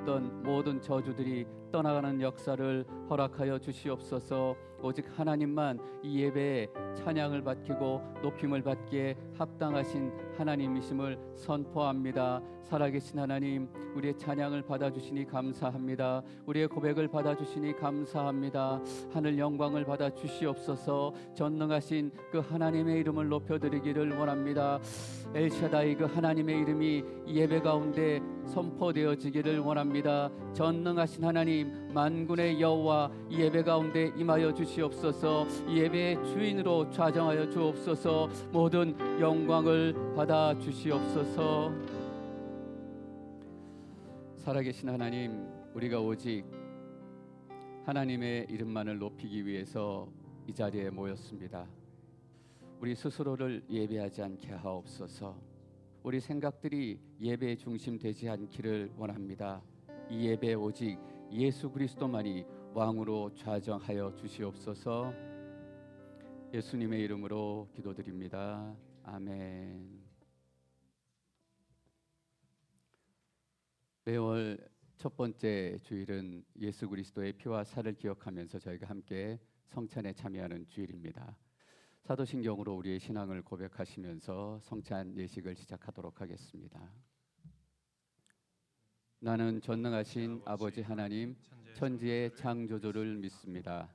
있던 모든 저주들이 떠나가는 역사를 허락하여 주시옵소서. 오직 하나님만 이 예배에 찬양을 받기고 높임을 받기에 합당하신 하나님이심을 선포합니다. 살아계신 하나님, 우리의 찬양을 받아주시니 감사합니다. 우리의 고백을 받아주시니 감사합니다. 하늘 영광을 받아 주시옵소서. 전능하신 그 하나님의 이름을 높여드리기를 원합니다. 엘샤다이 그 하나님의 이름이 이 예배 가운데 선포되어지기를 원합니다. 전능하신 하나님, 만군의 여호와 이 예배 가운데 임하여 주시옵소서. 이 예배의 주인으로 좌정하여 주옵소서. 모든 영광을 받아 주시옵소서. 살아계신 하나님, 우리가 오직 하나님의 이름만을 높이기 위해서 이 자리에 모였습니다. 우리 스스로를 예배하지 않게 하옵소서. 우리 생각들이 예배의 중심 되지 않기를 원합니다. 이 예배 오직 예수 그리스도만이 왕으로 좌정하여 주시옵소서. 예수님의 이름으로 기도드립니다. 아멘. 매월 첫 번째 주일은 예수 그리스도의 피와 살을 기억하면서 저희가 함께 성찬에 참여하는 주일입니다. 사도신경으로 우리의 신앙을 고백하시면서 성찬 예식을 시작하도록 하겠습니다. 나는 전능하신 아버지 하나님 천지의 창조주를 믿습니다.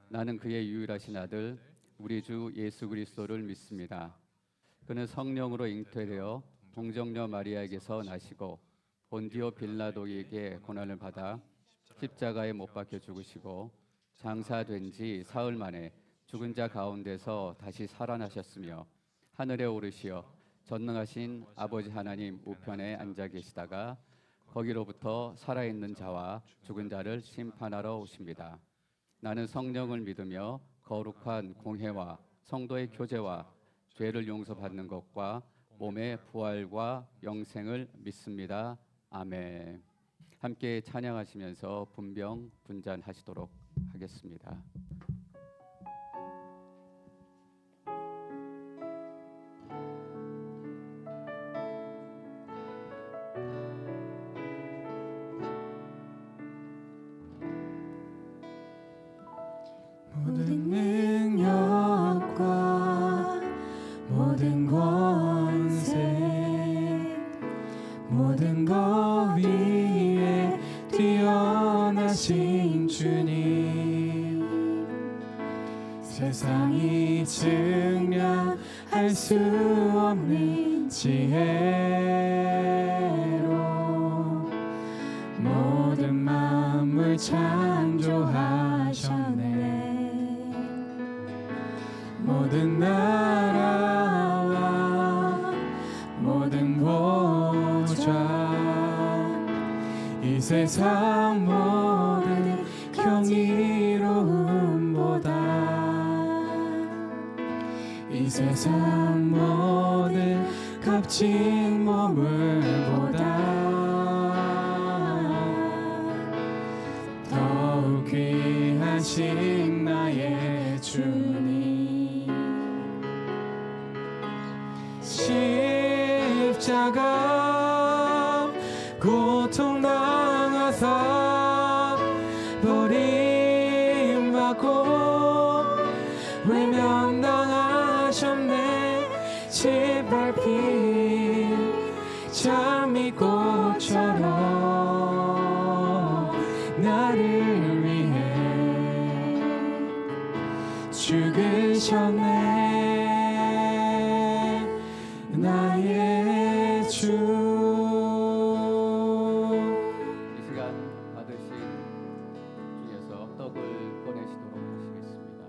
나는 그의 유일하신 아들 우리 주 예수 그리스도를 믿습니다. 그는 성령으로 잉태되어 동정녀 마리아에게서 나시고 본디오 빌라도에게 고난을 받아 십자가에 못 박혀 죽으시고 장사된 지 사흘 만에 죽은 자 가운데서 다시 살아나셨으며 하늘에 오르시어 전능하신 아버지 하나님 우편에 앉아 계시다가 거기로부터 살아있는 자와 죽은 자를 심판하러 오십니다. 나는 성령을 믿으며 거룩한 공회와 성도의 교제와 죄를 용서받는 것과 몸의 부활과 영생을 믿습니다. 아멘. 함께 찬양하시면서 분병 분잔하시도록 하겠습니다. 모든 능력과 모든 권세 모든 것 위에 뛰어나신 주님 세상이 증명할 수 없는 지혜로 모든 만물 창조하셨네. 모든 나라와 모든 보좌 이 세상 모든 경이로움보다 이 세상 모든 값진 보물보다 더욱 귀하신 나의 주님 십자가 고통당하사 버림받고 외면당하셨네. 짓밟힌 장미꽃처럼 나를 위해 죽으셨네. 나의 주. 이 시간 받으신 중에서 떡을 꺼내시도록 하시겠습니다.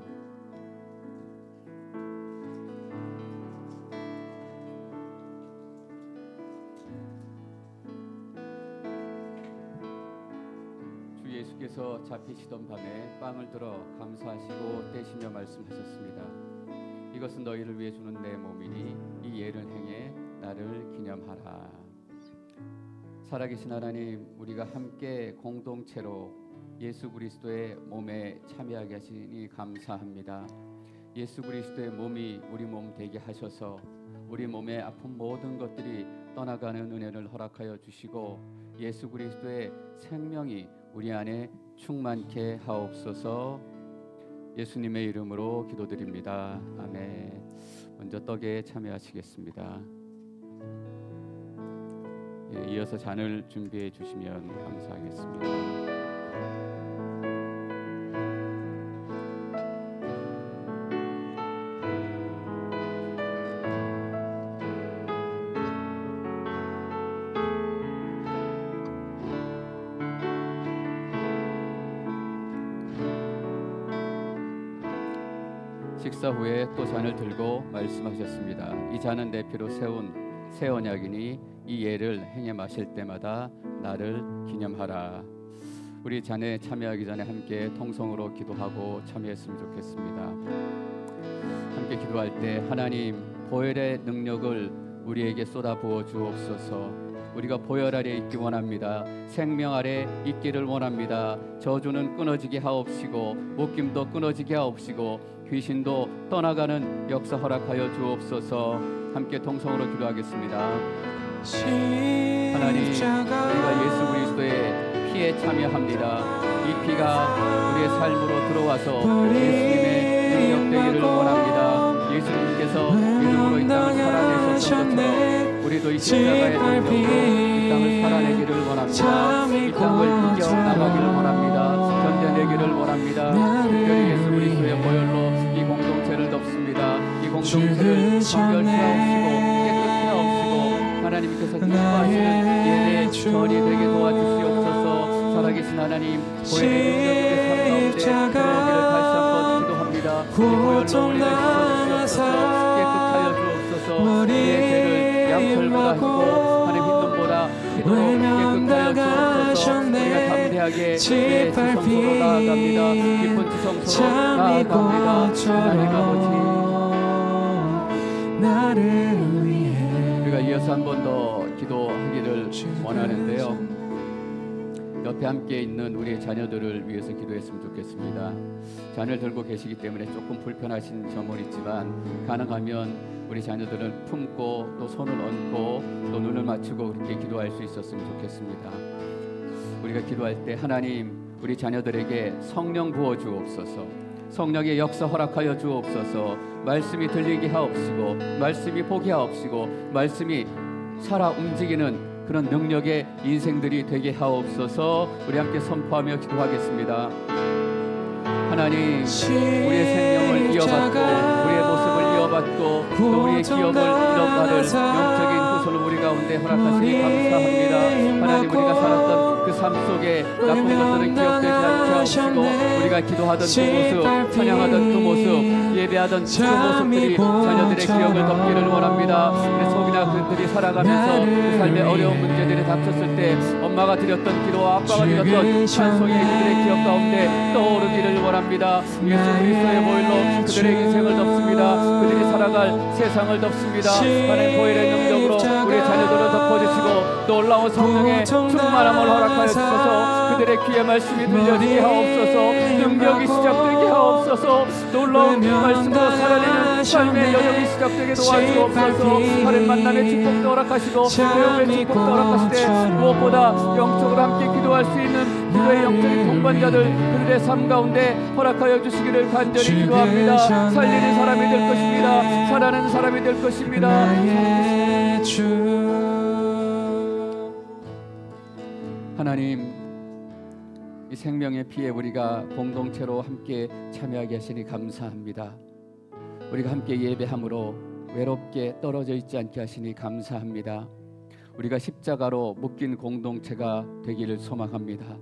주 예수께서 잡히시던 밤에 빵을 들어 감사하시고 떼시며 말씀하셨습니다. 이것은 너희를 위해 주는 내 몸이니 이 예를 행해 나를 기념하라. 살아계신 하나님, 우리가 함께 공동체로 예수 그리스도의 몸에 참여하게 하시니 감사합니다. 예수 그리스도의 몸이 우리 몸 되게 하셔서 우리 몸의 아픈 모든 것들이 떠나가는 은혜를 허락하여 주시고 예수 그리스도의 생명이 우리 안에 충만케 하옵소서. 예수님의 이름으로 기도드립니다. 아멘. 먼저 떡에 참여하시겠습니다. 이어서 잔을 준비해 주시면 감사하겠습니다. 식사 후에 또 잔을 들고 말씀하셨습니다. 이 잔은 내 피로 세운 새 언약이니 이 예를 행해 마실 때마다 나를 기념하라. 우리 잔에 참여하기 전에 함께 통성으로 기도하고 참여했으면 좋겠습니다. 함께 기도할 때 하나님 보혈의 능력을 우리에게 쏟아 부어 주옵소서. 우리가 보혈 아래 있기 원합니다. 생명 아래 있기를 원합니다. 저주는 끊어지게 하옵시고 묶임도 끊어지게 하옵시고 귀신도 떠나가는 역사 허락하여 주옵소서. 함께 통성으로 기도하겠습니다. 하나님 우리가 예수 그리스도의 피에 참여합니다. 이 피가 우리의 삶으로 들어와서 예수님의 능력되기를 원합니다. 예수님께서 믿음으로 이 땅을 살아내셨던 것처럼 우리도 이 십자가의 능력으로 이 땅을 살아내기를 원합니다. 이 땅을 이겨나가기를 원합니다. 견뎌내기를 원합니다. 특별히 예수 그리스도의 보혈로 이 공동체를 덮습니다. 이 공동체를 정결케하옵시고 깨끗게 하옵시고 하나님께서 기뻐하시는 예배의 전이 되게 도와주시옵소서. 살아계신 하나님 보혈의 능력의 삶 가운데 들어오기를 다시 한번 기도합니다. 이 보혈로 우리를 씻어주시옵소서. 깨끗하여 주옵소서. 우리의 죄를 양털보다 희고 하나님 흰 눈보다 희도록 깨끗하여 주옵소서. 우리가 담대하게 내 지성소로 나아갑니다. 깊은 지성소로 나아갑니다. 하나님 아버지 나를 위해 우리가 이어서 한 번 더 기도하기를 원하는데요. 옆에 함께 있는 우리의 자녀들을 위해서 기도했으면 좋겠습니다. 잔을 들고 계시기 때문에 조금 불편하신 점은 있지만 가능하면 우리 자녀들을 품고 또 손을 얹고 또 눈을 맞추고 그렇게 기도할 수 있었으면 좋겠습니다. 우리가 기도할 때 하나님 우리 자녀들에게 성령 부어 주옵소서. 성령의 역사 허락하여 주옵소서. 말씀이 들리게 하옵시고 말씀이 보게 하옵시고 말씀이 살아 움직이는 그런 능력의 인생들이 되게 하옵소서. 우리 함께 선포하며 기도하겠습니다. 하나님 우리의 생명을 이어받고 우리의 모습을 이어받고 또 우리의 기업을 이어받을 영적인 후손을 우리 가운데 허락하시니 감사합니다. 하나님 우리가 살았던 그 삶 속에 나쁜 것들은 기억되지 않게 하옵시고 우리가 기도하던 그 모습 찬양하던 그 모습 예배하던 그 모습들이 자녀들의 기억을 덮기를 원합니다. 우리 속이나 그들이 살아가면서 그 삶의 어려운 문제들이 닥쳤을 때 엄마가 드렸던 기도와 아빠가 드렸던 찬송이 그들의 기억 가운데 떠오르기를 원합니다. 예수 그리스도의 보혈로 그들의 인생을 덮습니다. 그들이 살아갈 세상을 덮습니다. 하나님 보혈의 능력으로 우리 자녀들을 덮어주시고 놀라운 성령의 충만함을 허락하여 주셔서 그들의 귀에 말씀이 들려지게 하옵소서. 능력이 시작되게 하옵소서. 놀라운 말씀으로 살아내는 삶의 여정이 시작되게 도와주옵소서. 하나님 만남의 축복도 허락하시고 배움의 축복도 허락하시되 무엇보다 영적으로 함께 기도할 수 있는 기도의 영적인 동반자들 그들의 삶 가운데 허락하여 주시기를 간절히 기도합니다. 살리는 사람이 될 것입니다. 살아내는 사람이 될 것입니다. 하나님 이 생명의 피에 우리가 공동체로 함께 참여하게 하시니 감사합니다. 우리가 함께 예배함으로 외롭게 떨어져 있지 않게 하시니 감사합니다. 우리가 십자가로 묶인 공동체가 되기를 소망합니다.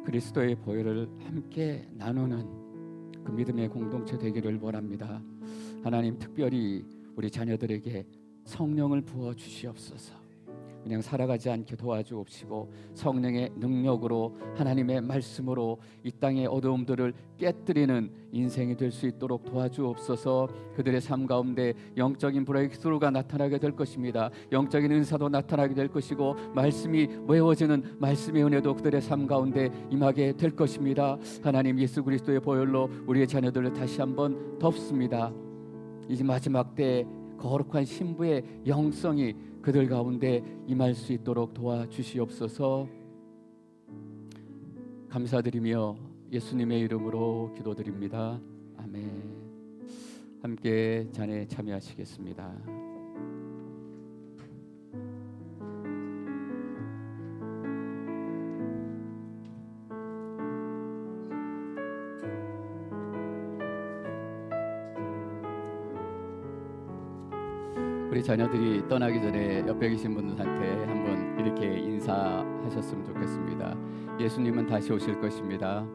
그리스도의 보혈을 함께 나누는 그 믿음의 공동체 되기를 원합니다. 하나님 특별히 우리 자녀들에게 성령을 부어 주시옵소서. 그냥 살아가지 않게 도와주옵시고 성령의 능력으로 하나님의 말씀으로 이 땅의 어두움들을 깨뜨리는 인생이 될 수 있도록 도와주옵소서. 그들의 삶 가운데 영적인 브레이크스루가 나타나게 될 것입니다. 영적인 은사도 나타나게 될 것이고 말씀이 외워지는 말씀의 은혜도 그들의 삶 가운데 임하게 될 것입니다. 하나님 예수 그리스도의 보혈로 우리의 자녀들을 다시 한번 덮습니다. 이제 마지막 때 거룩한 신부의 영성이 그들 가운데 임할 수 있도록 도와주시옵소서. 감사드리며 예수님의 이름으로 기도드립니다. 아멘. 함께 잔에 참여하시겠습니다. 우리 자녀들이 떠나기 전에 옆에 계신 분들한테 한번 이렇게 인사하셨으면 좋겠습니다. 예수님은 다시 오실 것입니다.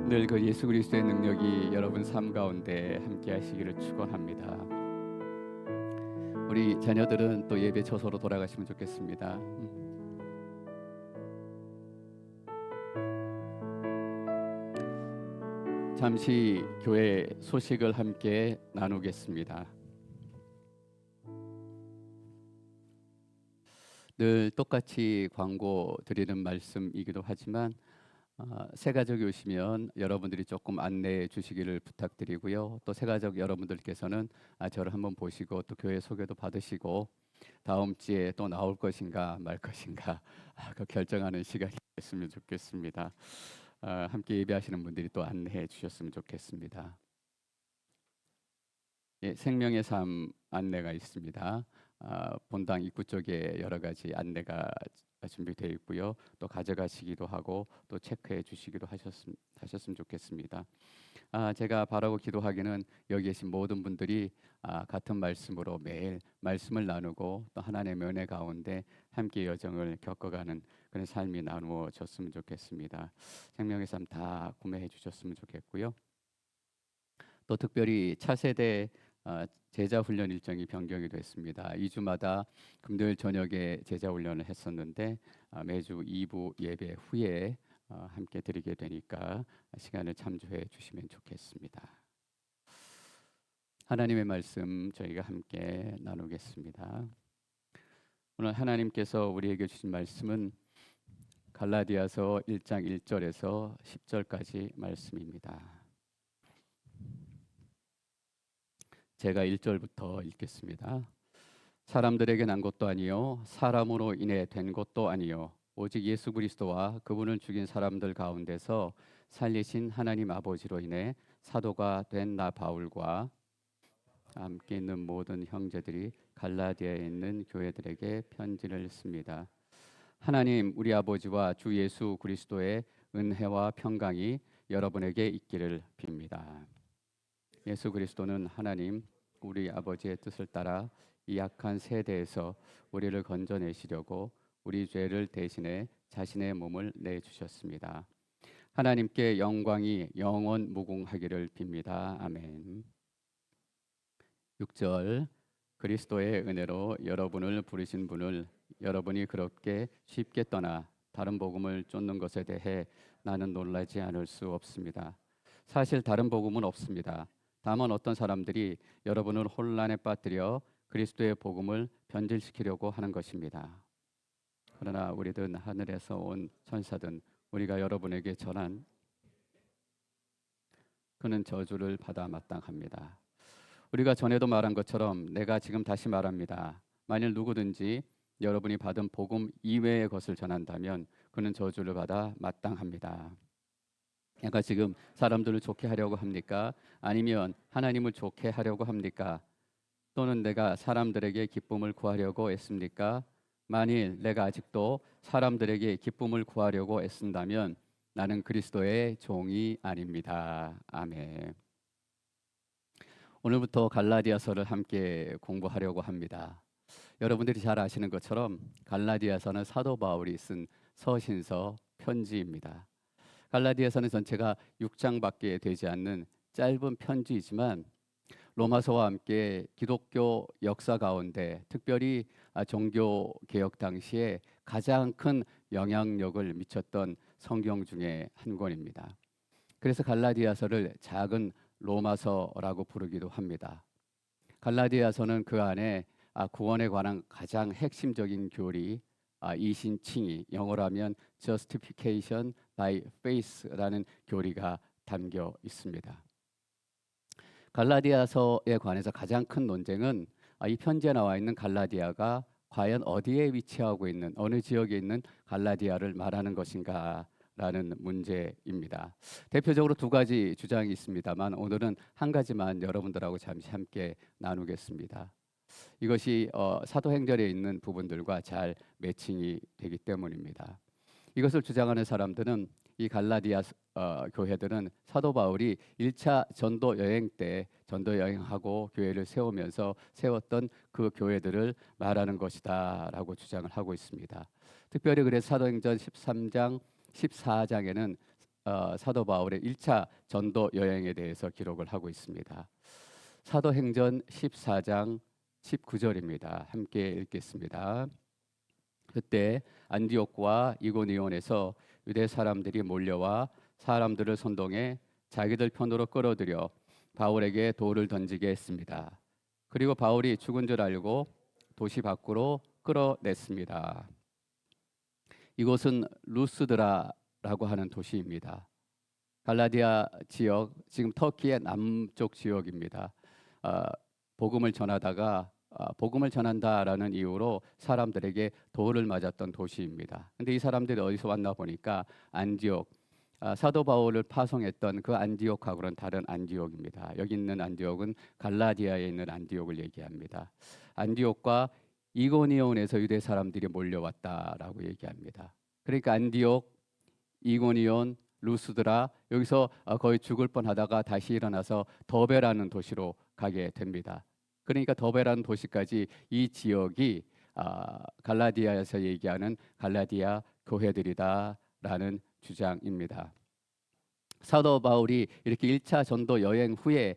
늘 그 예수 그리스도의 능력이 여러분 삶 가운데 함께 하시기를 축원합니다. 우리 자녀들은 또 예배 처소로 돌아가시면 좋겠습니다. 잠시 교회 소식을 함께 나누겠습니다. 늘 똑같이 광고 드리는 말씀이기도 하지만 새가족이 오시면 여러분들이 조금 안내해 주시기를 부탁드리고요. 또 새가족 여러분들께서는 저를 한번 보시고 또 교회 소개도 받으시고 다음 주에 또 나올 것인가 말 것인가 그 결정하는 시간이 됐으면 좋겠습니다. 함께 예배하시는 분들이 또 안내해 주셨으면 좋겠습니다. 예, 생명의 삶 안내가 있습니다. 본당 입구 쪽에 여러 가지 안내가 준비되어 있고요. 또 가져가시기도 하고 또 체크해 주시기도 하셨으면 좋겠습니다. 제가 바라고 기도하기는 여기 계신 모든 분들이 같은 말씀으로 매일 말씀을 나누고 또 하나님의 은혜 가운데 함께 여정을 겪어가는 그런 삶이 나누어졌으면 좋겠습니다. 생명의 삶 다 구매해 주셨으면 좋겠고요. 또 특별히 차세대 제자 훈련 일정이 변경이 됐습니다. 2주마다 금요일 저녁에 제자 훈련을 했었는데 매주 2부 예배 후에 함께 드리게 되니까 시간을 참조해 주시면 좋겠습니다. 하나님의 말씀 저희가 함께 나누겠습니다. 오늘 하나님께서 우리에게 주신 말씀은 갈라디아서 1장 1절에서 10절까지 말씀입니다. 제가 1절부터 읽겠습니다. 사람들에게 난 것도 아니요 사람으로 인해 된 것도 아니요 오직 예수 그리스도와 그분을 죽인 사람들 가운데서 살리신 하나님 아버지로 인해 사도가 된 나 바울과 함께 있는 모든 형제들이 갈라디아에 있는 교회들에게 편지를 씁니다. 하나님 우리 아버지와 주 예수 그리스도의 은혜와 평강이 여러분에게 있기를 빕니다. 예수 그리스도는 하나님 우리 아버지의 뜻을 따라 이 약한 세대에서 우리를 건져내시려고 우리 죄를 대신해 자신의 몸을 내주셨습니다. 하나님께 영광이 영원 무궁하기를 빕니다. 아멘. 6절 그리스도의 은혜로 여러분을 부르신 분을 여러분이 그렇게 쉽게 떠나 다른 복음을 쫓는 것에 대해 나는 놀라지 않을 수 없습니다. 사실 다른 복음은 없습니다. 다만 어떤 사람들이 여러분을 혼란에 빠뜨려 그리스도의 복음을 변질시키려고 하는 것입니다. 그러나 우리든 하늘에서 온 천사든 우리가 여러분에게 전한 그는 저주를 받아 마땅합니다. 우리가 전에도 말한 것처럼 내가 지금 다시 말합니다. 만일 누구든지 여러분이 받은 복음 이외의 것을 전한다면 그는 저주를 받아 마땅합니다. 그러니까 지금 사람들을 좋게 하려고 합니까? 아니면 하나님을 좋게 하려고 합니까? 또는 내가 사람들에게 기쁨을 구하려고 애씁니까? 만일 내가 아직도 사람들에게 기쁨을 구하려고 애쓴다면 나는 그리스도의 종이 아닙니다. 아멘. 오늘부터 갈라디아서를 함께 공부하려고 합니다. 여러분들이 잘 아시는 것처럼 갈라디아서는 사도 바울이 쓴 서신서 편지입니다. 갈라디아서는 전체가 6장밖에 되지 않는 짧은 편지이지만 로마서와 함께 기독교 역사 가운데 특별히 종교 개혁 당시에 가장 큰 영향력을 미쳤던 성경 중에 한 권입니다. 그래서 갈라디아서를 작은 로마서라고 부르기도 합니다. 갈라디아서는 그 안에 구원에 관한 가장 핵심적인 교리 이신칭의, 영어로 하면 Justification by Faith라는 교리가 담겨 있습니다. 갈라디아서에 관해서 가장 큰 논쟁은 이 편지에 나와 있는 갈라디아가 과연 어디에 위치하고 있는 어느 지역에 있는 갈라디아를 말하는 것인가라는 문제입니다. 대표적으로 두 가지 주장이 있습니다만 오늘은 한 가지만 여러분들하고 잠시 함께 나누겠습니다. 이것이 사도행전에 있는 부분들과 잘 매칭이 되기 때문입니다. 이것을 주장하는 사람들은 이 갈라디아 교회들은 사도 바울이 1차 전도 여행 때 전도 여행하고 교회를 세우면서 세웠던 그 교회들을 말하는 것이다라고 주장을 하고 있습니다. 특별히 그래서 사도행전 13장, 14장에는 사도 바울의 1차 전도 여행에 대해서 기록을 하고 있습니다. 사도행전 14장 19절입니다. 함께 읽겠습니다. 그때 안디옥과 이고니온에서 유대 사람들이 몰려와 사람들을 선동해 자기들 편으로 끌어들여 바울에게 돌을 던지게 했습니다. 그리고 바울이 죽은 줄 알고 도시 밖으로 끌어냈습니다. 이곳은 루스드라라고 하는 도시입니다. 갈라디아 지역, 지금 터키의 남쪽 지역입니다. 복음을 전하다가 복음을 전한다라는 이유로 사람들에게 돌을 맞았던 도시입니다. 근데 이 사람들이 어디서 왔나 보니까 안디옥, 사도 바울을 파송했던 그 안디옥하고는 다른 안디옥입니다. 여기 있는 안디옥은 갈라디아에 있는 안디옥을 얘기합니다. 안디옥과 이고니온에서 유대 사람들이 몰려왔다라고 얘기합니다. 그러니까 안디옥, 이고니온, 루스드라, 여기서 거의 죽을 뻔하다가 다시 일어나서 더베라는 도시로 가게 됩니다. 그러니까 더베라는 도시까지 이 지역이 갈라디아에서 얘기하는 갈라디아 교회들이다라는 주장입니다. 사도 바울이 이렇게 1차 전도 여행 후에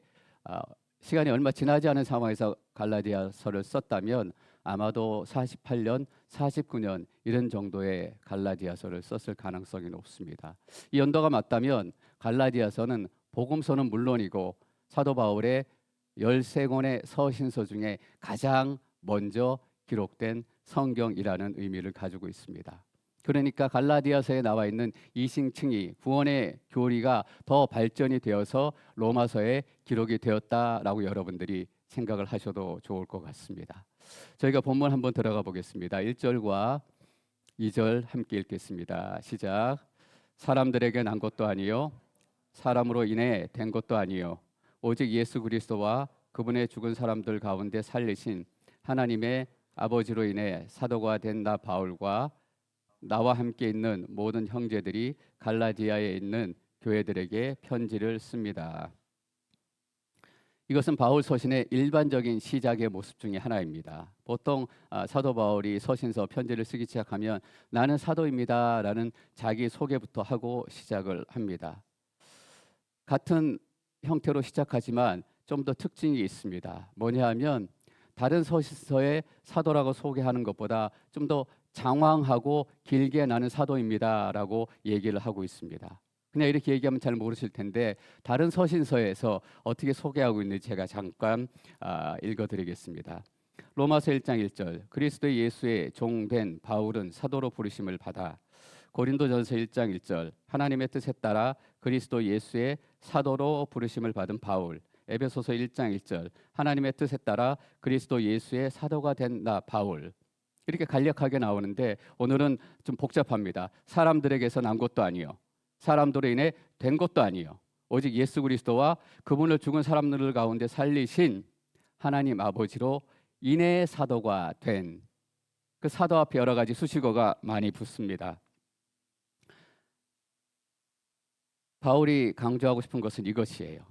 시간이 얼마 지나지 않은 상황에서 갈라디아서를 썼다면 아마도 48년, 49년 이런 정도의 갈라디아서를 썼을 가능성이 높습니다. 이 연도가 맞다면 갈라디아서는 복음서는 물론이고 사도 바울의 13권의 서신서 중에 가장 먼저 기록된 성경이라는 의미를 가지고 있습니다. 그러니까 갈라디아서에 나와 있는 이신칭의 구원의 교리가 더 발전이 되어서 로마서에 기록이 되었다라고 여러분들이 생각을 하셔도 좋을 것 같습니다. 저희가 본문 한번 들어가 보겠습니다. 1절과 2절 함께 읽겠습니다. 시작. 사람들에게 난 것도 아니요 사람으로 인해 된 것도 아니요 오직 예수 그리스도와 그분의 죽은 사람들 가운데 살리신 하나님의 아버지로 인해 사도가 된 나 바울과 나와 함께 있는 모든 형제들이 갈라디아에 있는 교회들에게 편지를 씁니다. 이것은 바울 서신의 일반적인 시작의 모습 중에 하나입니다. 보통 사도 바울이 서신서 편지를 쓰기 시작하면 나는 사도입니다라는 자기 소개부터 하고 시작을 합니다. 같은 형태로 시작하지만 좀 더 특징이 있습니다. 뭐냐 하면 다른 서신서에 사도라고 소개하는 것보다 좀 더 장황하고 길게 나는 사도입니다라고 얘기를 하고 있습니다. 그냥 이렇게 얘기하면 잘 모르실 텐데 다른 서신서에서 어떻게 소개하고 있는지 제가 잠깐 읽어드리겠습니다. 로마서 1장 1절 그리스도 예수의 종된 바울은 사도로 부르심을 받아 고린도전서 1장 1절 하나님의 뜻에 따라 그리스도 예수의 사도로 부르심을 받은 바울 에베소서 1장 1절 하나님의 뜻에 따라 그리스도 예수의 사도가 된 나 바울 이렇게 간략하게 나오는데 오늘은 좀 복잡합니다. 사람들에게서 난 것도 아니요 사람들로 인해 된 것도 아니요 오직 예수 그리스도와 그분을 죽은 사람들 가운데 살리신 하나님 아버지로 인해 사도가 된 그 사도 앞에 여러 가지 수식어가 많이 붙습니다. 바울이 강조하고 싶은 것은 이것이에요.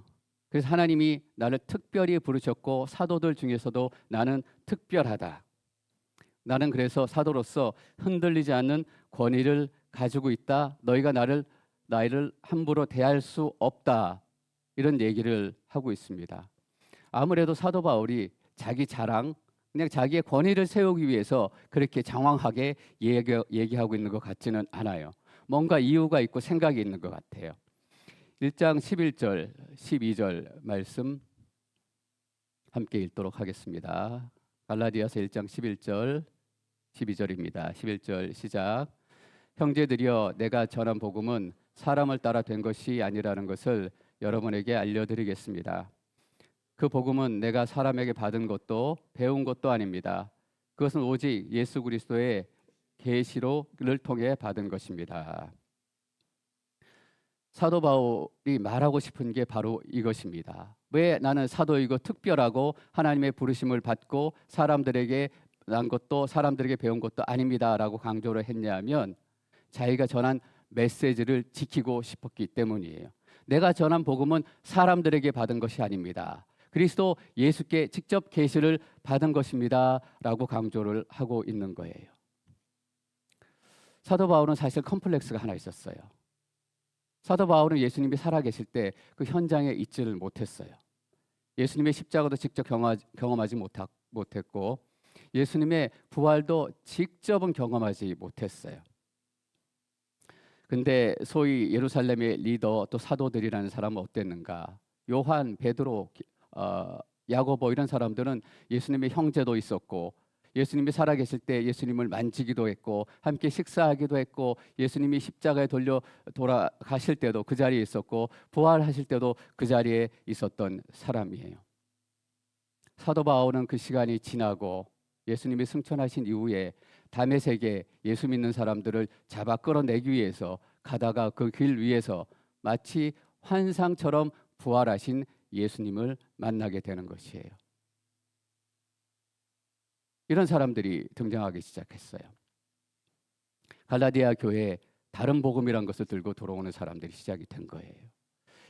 그래서 하나님이 나를 특별히 부르셨고 사도들 중에서도 나는 특별하다. 나는 그래서 사도로서 흔들리지 않는 권위를 가지고 있다. 너희가 나를 함부로 대할 수 없다. 이런 얘기를 하고 있습니다. 아무래도 사도 바울이 자기 자랑, 그냥 자기의 권위를 세우기 위해서 그렇게 장황하게 얘기하고 있는 것 같지는 않아요. 뭔가 이유가 있고 생각이 있는 것 같아요. 1장 11절, 12절 말씀 함께 읽도록 하겠습니다. 갈라디아서 1장 11절, 12절입니다. 11절 시작. 형제들이여 내가 전한 복음은 사람을 따라 된 것이 아니라는 것을 여러분에게 알려드리겠습니다. 그 복음은 내가 사람에게 받은 것도 배운 것도 아닙니다. 그것은 오직 예수 그리스도의 계시로를 통해 받은 것입니다. 사도 바울이 말하고 싶은 게 바로 이것입니다. 왜 나는 사도이고 특별하고 하나님의 부르심을 받고 사람들에게 난 것도 사람들에게 배운 것도 아닙니다라고 강조를 했냐면 자기가 전한 메시지를 지키고 싶었기 때문이에요. 내가 전한 복음은 사람들에게 받은 것이 아닙니다. 그리스도 예수께 직접 계시를 받은 것입니다라고 강조를 하고 있는 거예요. 사도 바울은 사실 컴플렉스가 하나 있었어요. 사도 바울은 예수님이 살아계실 때 그 현장에 있지를 못했어요. 예수님의 십자가도 직접 경험하지 못했고 예수님의 부활도 직접은 경험하지 못했어요. 근데 소위 예루살렘의 리더 또 사도들이라는 사람은 어땠는가? 요한, 베드로, 야고보 이런 사람들은 예수님의 형제도 있었고 예수님이 살아계실 때 예수님을 만지기도 했고 함께 식사하기도 했고 예수님이 십자가에 돌아가실 때도 그 자리에 있었고 부활하실 때도 그 자리에 있었던 사람이에요. 사도 바울은 그 시간이 지나고 예수님이 승천하신 이후에 다메섹에 예수 믿는 사람들을 잡아 끌어내기 위해서 가다가 그 길 위에서 마치 환상처럼 부활하신 예수님을 만나게 되는 것이에요. 이런 사람들이 등장하기 시작했어요. 갈라디아 교회에 다른 복음이란 것을 들고 돌아오는 사람들이 시작이 된 거예요.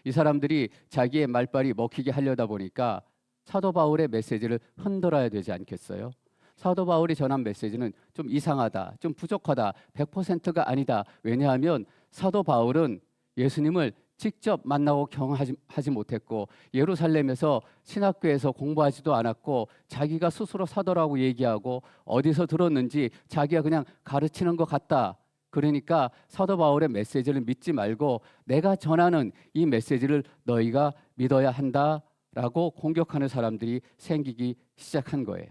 이 사람들이 자기의 말빨이 먹히게 하려다 보니까 사도 바울의 메시지를 흔들어야 되지 않겠어요? 사도 바울이 전한 메시지는 좀 이상하다, 좀 부족하다, 100%가 아니다. 왜냐하면 사도 바울은 예수님을 직접 만나고 경험하지 못했고 예루살렘에서 신학교에서 공부하지도 않았고 자기가 스스로 사도라고 얘기하고 어디서 들었는지 자기가 그냥 가르치는 것 같다. 그러니까 사도 바울의 메시지를 믿지 말고 내가 전하는 이 메시지를 너희가 믿어야 한다라고 공격하는 사람들이 생기기 시작한 거예요.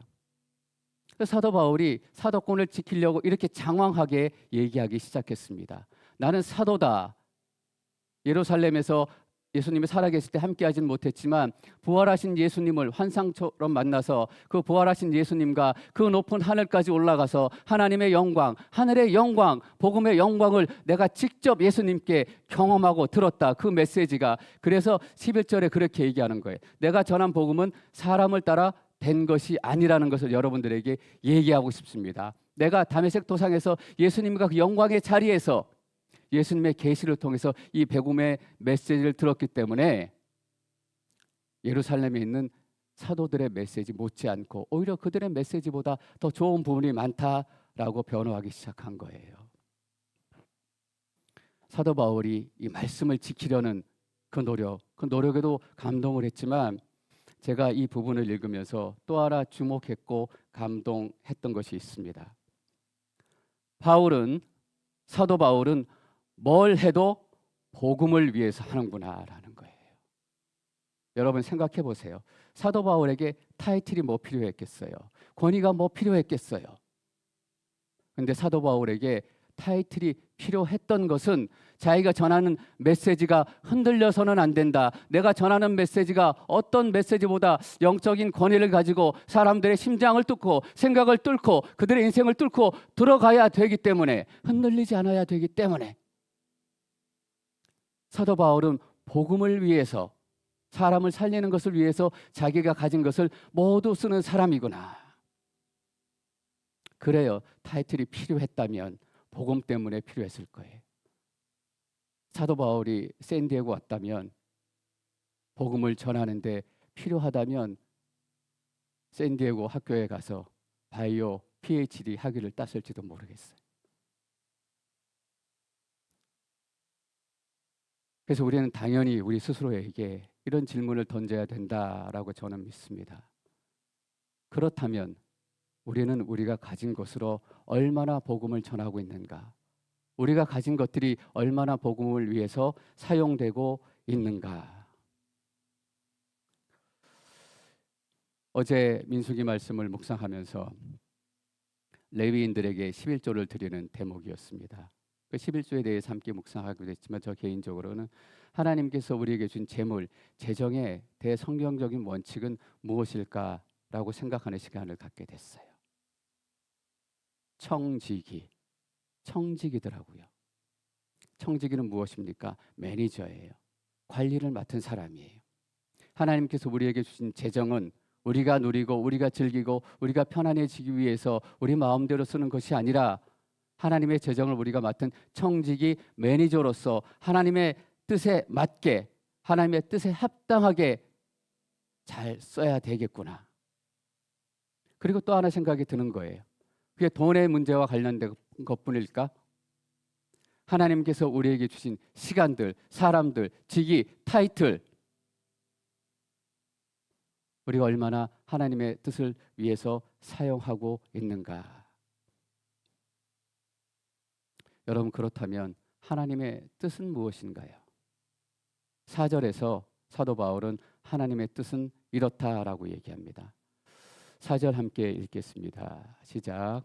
사도 바울이 사도권을 지키려고 이렇게 장황하게 얘기하기 시작했습니다. 나는 사도다. 예루살렘에서 예수님이 살아계실 때 함께하지는 못했지만 부활하신 예수님을 환상처럼 만나서 그 부활하신 예수님과 그 높은 하늘까지 올라가서 하나님의 영광, 하늘의 영광, 복음의 영광을 내가 직접 예수님께 경험하고 들었다. 그 메시지가 그래서 11절에 그렇게 얘기하는 거예요. 내가 전한 복음은 사람을 따라 된 것이 아니라는 것을 여러분들에게 얘기하고 싶습니다. 내가 다메섹 도상에서 예수님과 그 영광의 자리에서 예수님의 계시를 통해서 이 복음의 메시지를 들었기 때문에 예루살렘에 있는 사도들의 메시지 못지않고 오히려 그들의 메시지보다 더 좋은 부분이 많다라고 변호하기 시작한 거예요. 사도 바울이 이 말씀을 지키려는 그 노력에도 감동을 했지만 제가 이 부분을 읽으면서 또 하나 주목했고 감동했던 것이 있습니다. 사도 바울은 뭘 해도 복음을 위해서 하는구나라는 거예요. 여러분 생각해 보세요. 사도 바울에게 타이틀이 뭐 필요했겠어요? 권위가 뭐 필요했겠어요? 근데 사도 바울에게 타이틀이 필요했던 것은 자기가 전하는 메시지가 흔들려서는 안 된다. 내가 전하는 메시지가 어떤 메시지보다 영적인 권위를 가지고 사람들의 심장을 뚫고 생각을 뚫고 그들의 인생을 뚫고 들어가야 되기 때문에 흔들리지 않아야 되기 때문에 사도 바울은 복음을 위해서 사람을 살리는 것을 위해서 자기가 가진 것을 모두 쓰는 사람이구나. 그래요. 타이틀이 필요했다면 복음 때문에 필요했을 거예요. 사도 바울이 샌디에고 왔다면 복음을 전하는데 필요하다면 샌디에고 학교에 가서 바이오 PhD 학위를 땄을지도 모르겠어요. 그래서 우리는 당연히 우리 스스로에게 이런 질문을 던져야 된다라고 저는 믿습니다. 그렇다면 우리는 우리가 가진 것으로 얼마나 복음을 전하고 있는가? 우리가 가진 것들이 얼마나 복음을 위해서 사용되고 있는가? 어제 민수기 말씀을 묵상하면서 레위인들에게 11조를 드리는 대목이었습니다. 그 11조에 대해서 함께 묵상하기도 했지만 저 개인적으로는 하나님께서 우리에게 준 재물, 재정의 대성경적인 원칙은 무엇일까라고 생각하는 시간을 갖게 됐어요. 청지기더라고요. 청지기는 무엇입니까? 매니저예요. 관리를 맡은 사람이에요. 하나님께서 우리에게 주신 재정은 우리가 누리고 우리가 즐기고 우리가 편안해지기 위해서 우리 마음대로 쓰는 것이 아니라 하나님의 재정을 우리가 맡은 청지기 매니저로서 하나님의 뜻에 맞게 하나님의 뜻에 합당하게 잘 써야 되겠구나. 그리고 또 하나 생각이 드는 거예요. 그게 돈의 문제와 관련된 것뿐일까? 하나님께서 우리에게 주신 시간들, 사람들, 직위, 타이틀, 우리가 얼마나 하나님의 뜻을 위해서 사용하고 있는가? 여러분, 그렇다면 하나님의 뜻은 무엇인가요? 4절에서 사도 바울은 하나님의 뜻은 이렇다라고 얘기합니다. 4절 함께 읽겠습니다. 시작.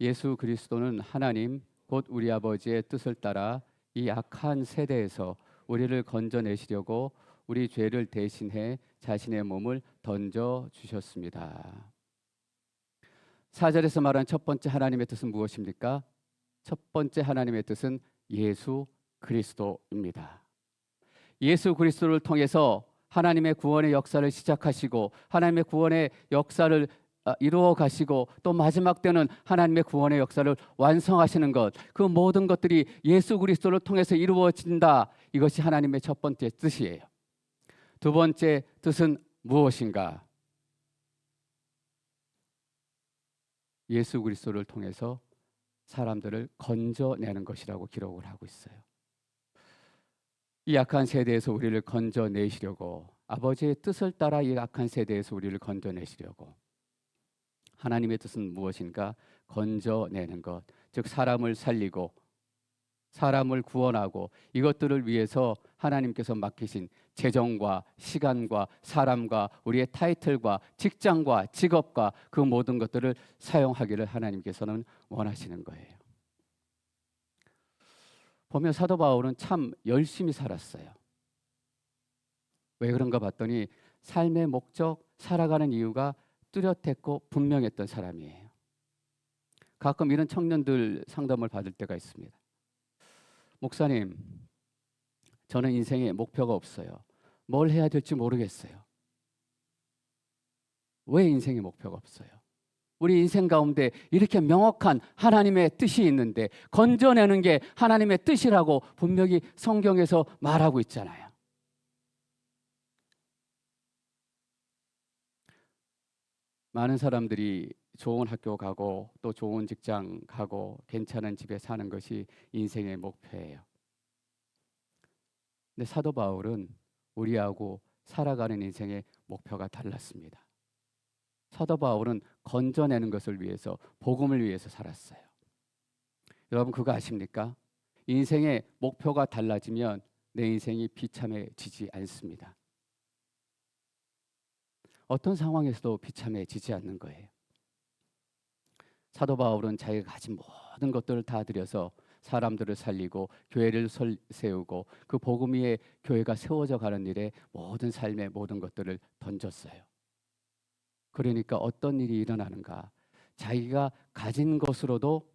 예수 그리스도는 하나님 곧 우리 아버지의 뜻을 따라 이 악한 세대에서 우리를 건져내시려고 우리 죄를 대신해 자신의 몸을 던져 주셨습니다. 4절에서 말한 첫 번째 하나님의 뜻은 무엇입니까? 첫 번째 하나님의 뜻은 예수 그리스도입니다. 예수 그리스도를 통해서 하나님의 구원의 역사를 시작하시고 하나님의 구원의 역사를 이루어 가시고 또 마지막 때는 하나님의 구원의 역사를 완성하시는 것, 그 모든 것들이 예수 그리스도를 통해서 이루어진다. 이것이 하나님의 첫 번째 뜻이에요. 두 번째 뜻은 무엇인가? 예수 그리스도를 통해서 사람들을 건져내는 것이라고 기록을 하고 있어요. 이 악한 세대에서 우리를 건져내시려고, 아버지의 뜻을 따라 이 악한 세대에서 우리를 건져내시려고. 하나님의 뜻은 무엇인가? 건져내는 것, 즉 사람을 살리고 사람을 구원하고, 이것들을 위해서 하나님께서 맡기신 재정과 시간과 사람과 우리의 타이틀과 직장과 직업과 그 모든 것들을 사용하기를 하나님께서는 원하시는 거예요. 보면 사도 바울은 참 열심히 살았어요. 왜 그런가 봤더니 삶의 목적, 살아가는 이유가 뚜렷했고 분명했던 사람이에요. 가끔 이런 청년들 상담을 받을 때가 있습니다. 목사님, 저는 인생에 목표가 없어요. 뭘 해야 될지 모르겠어요. 왜 인생에 목표가 없어요? 우리 인생 가운데 이렇게 명확한 하나님의 뜻이 있는데 건져내는 게 하나님의 뜻이라고 분명히 성경에서 말하고 있잖아요. 많은 사람들이 좋은 학교 가고 또 좋은 직장 가고 괜찮은 집에 사는 것이 인생의 목표예요. 근데 사도 바울은 우리하고 살아가는 인생의 목표가 달랐습니다. 사도 바울은 건져내는 것을 위해서, 복음을 위해서 살았어요. 여러분 그거 아십니까? 인생의 목표가 달라지면 내 인생이 비참해지지 않습니다. 어떤 상황에서도 비참해지지 않는 거예요. 사도 바울은 자기가 가진 모든 것들을 다 들여서 사람들을 살리고 교회를 세우고 그 복음 위에 교회가 세워져 가는 일에 모든 삶의 모든 것들을 던졌어요. 그러니까 어떤 일이 일어나는가? 자기가 가진 것으로도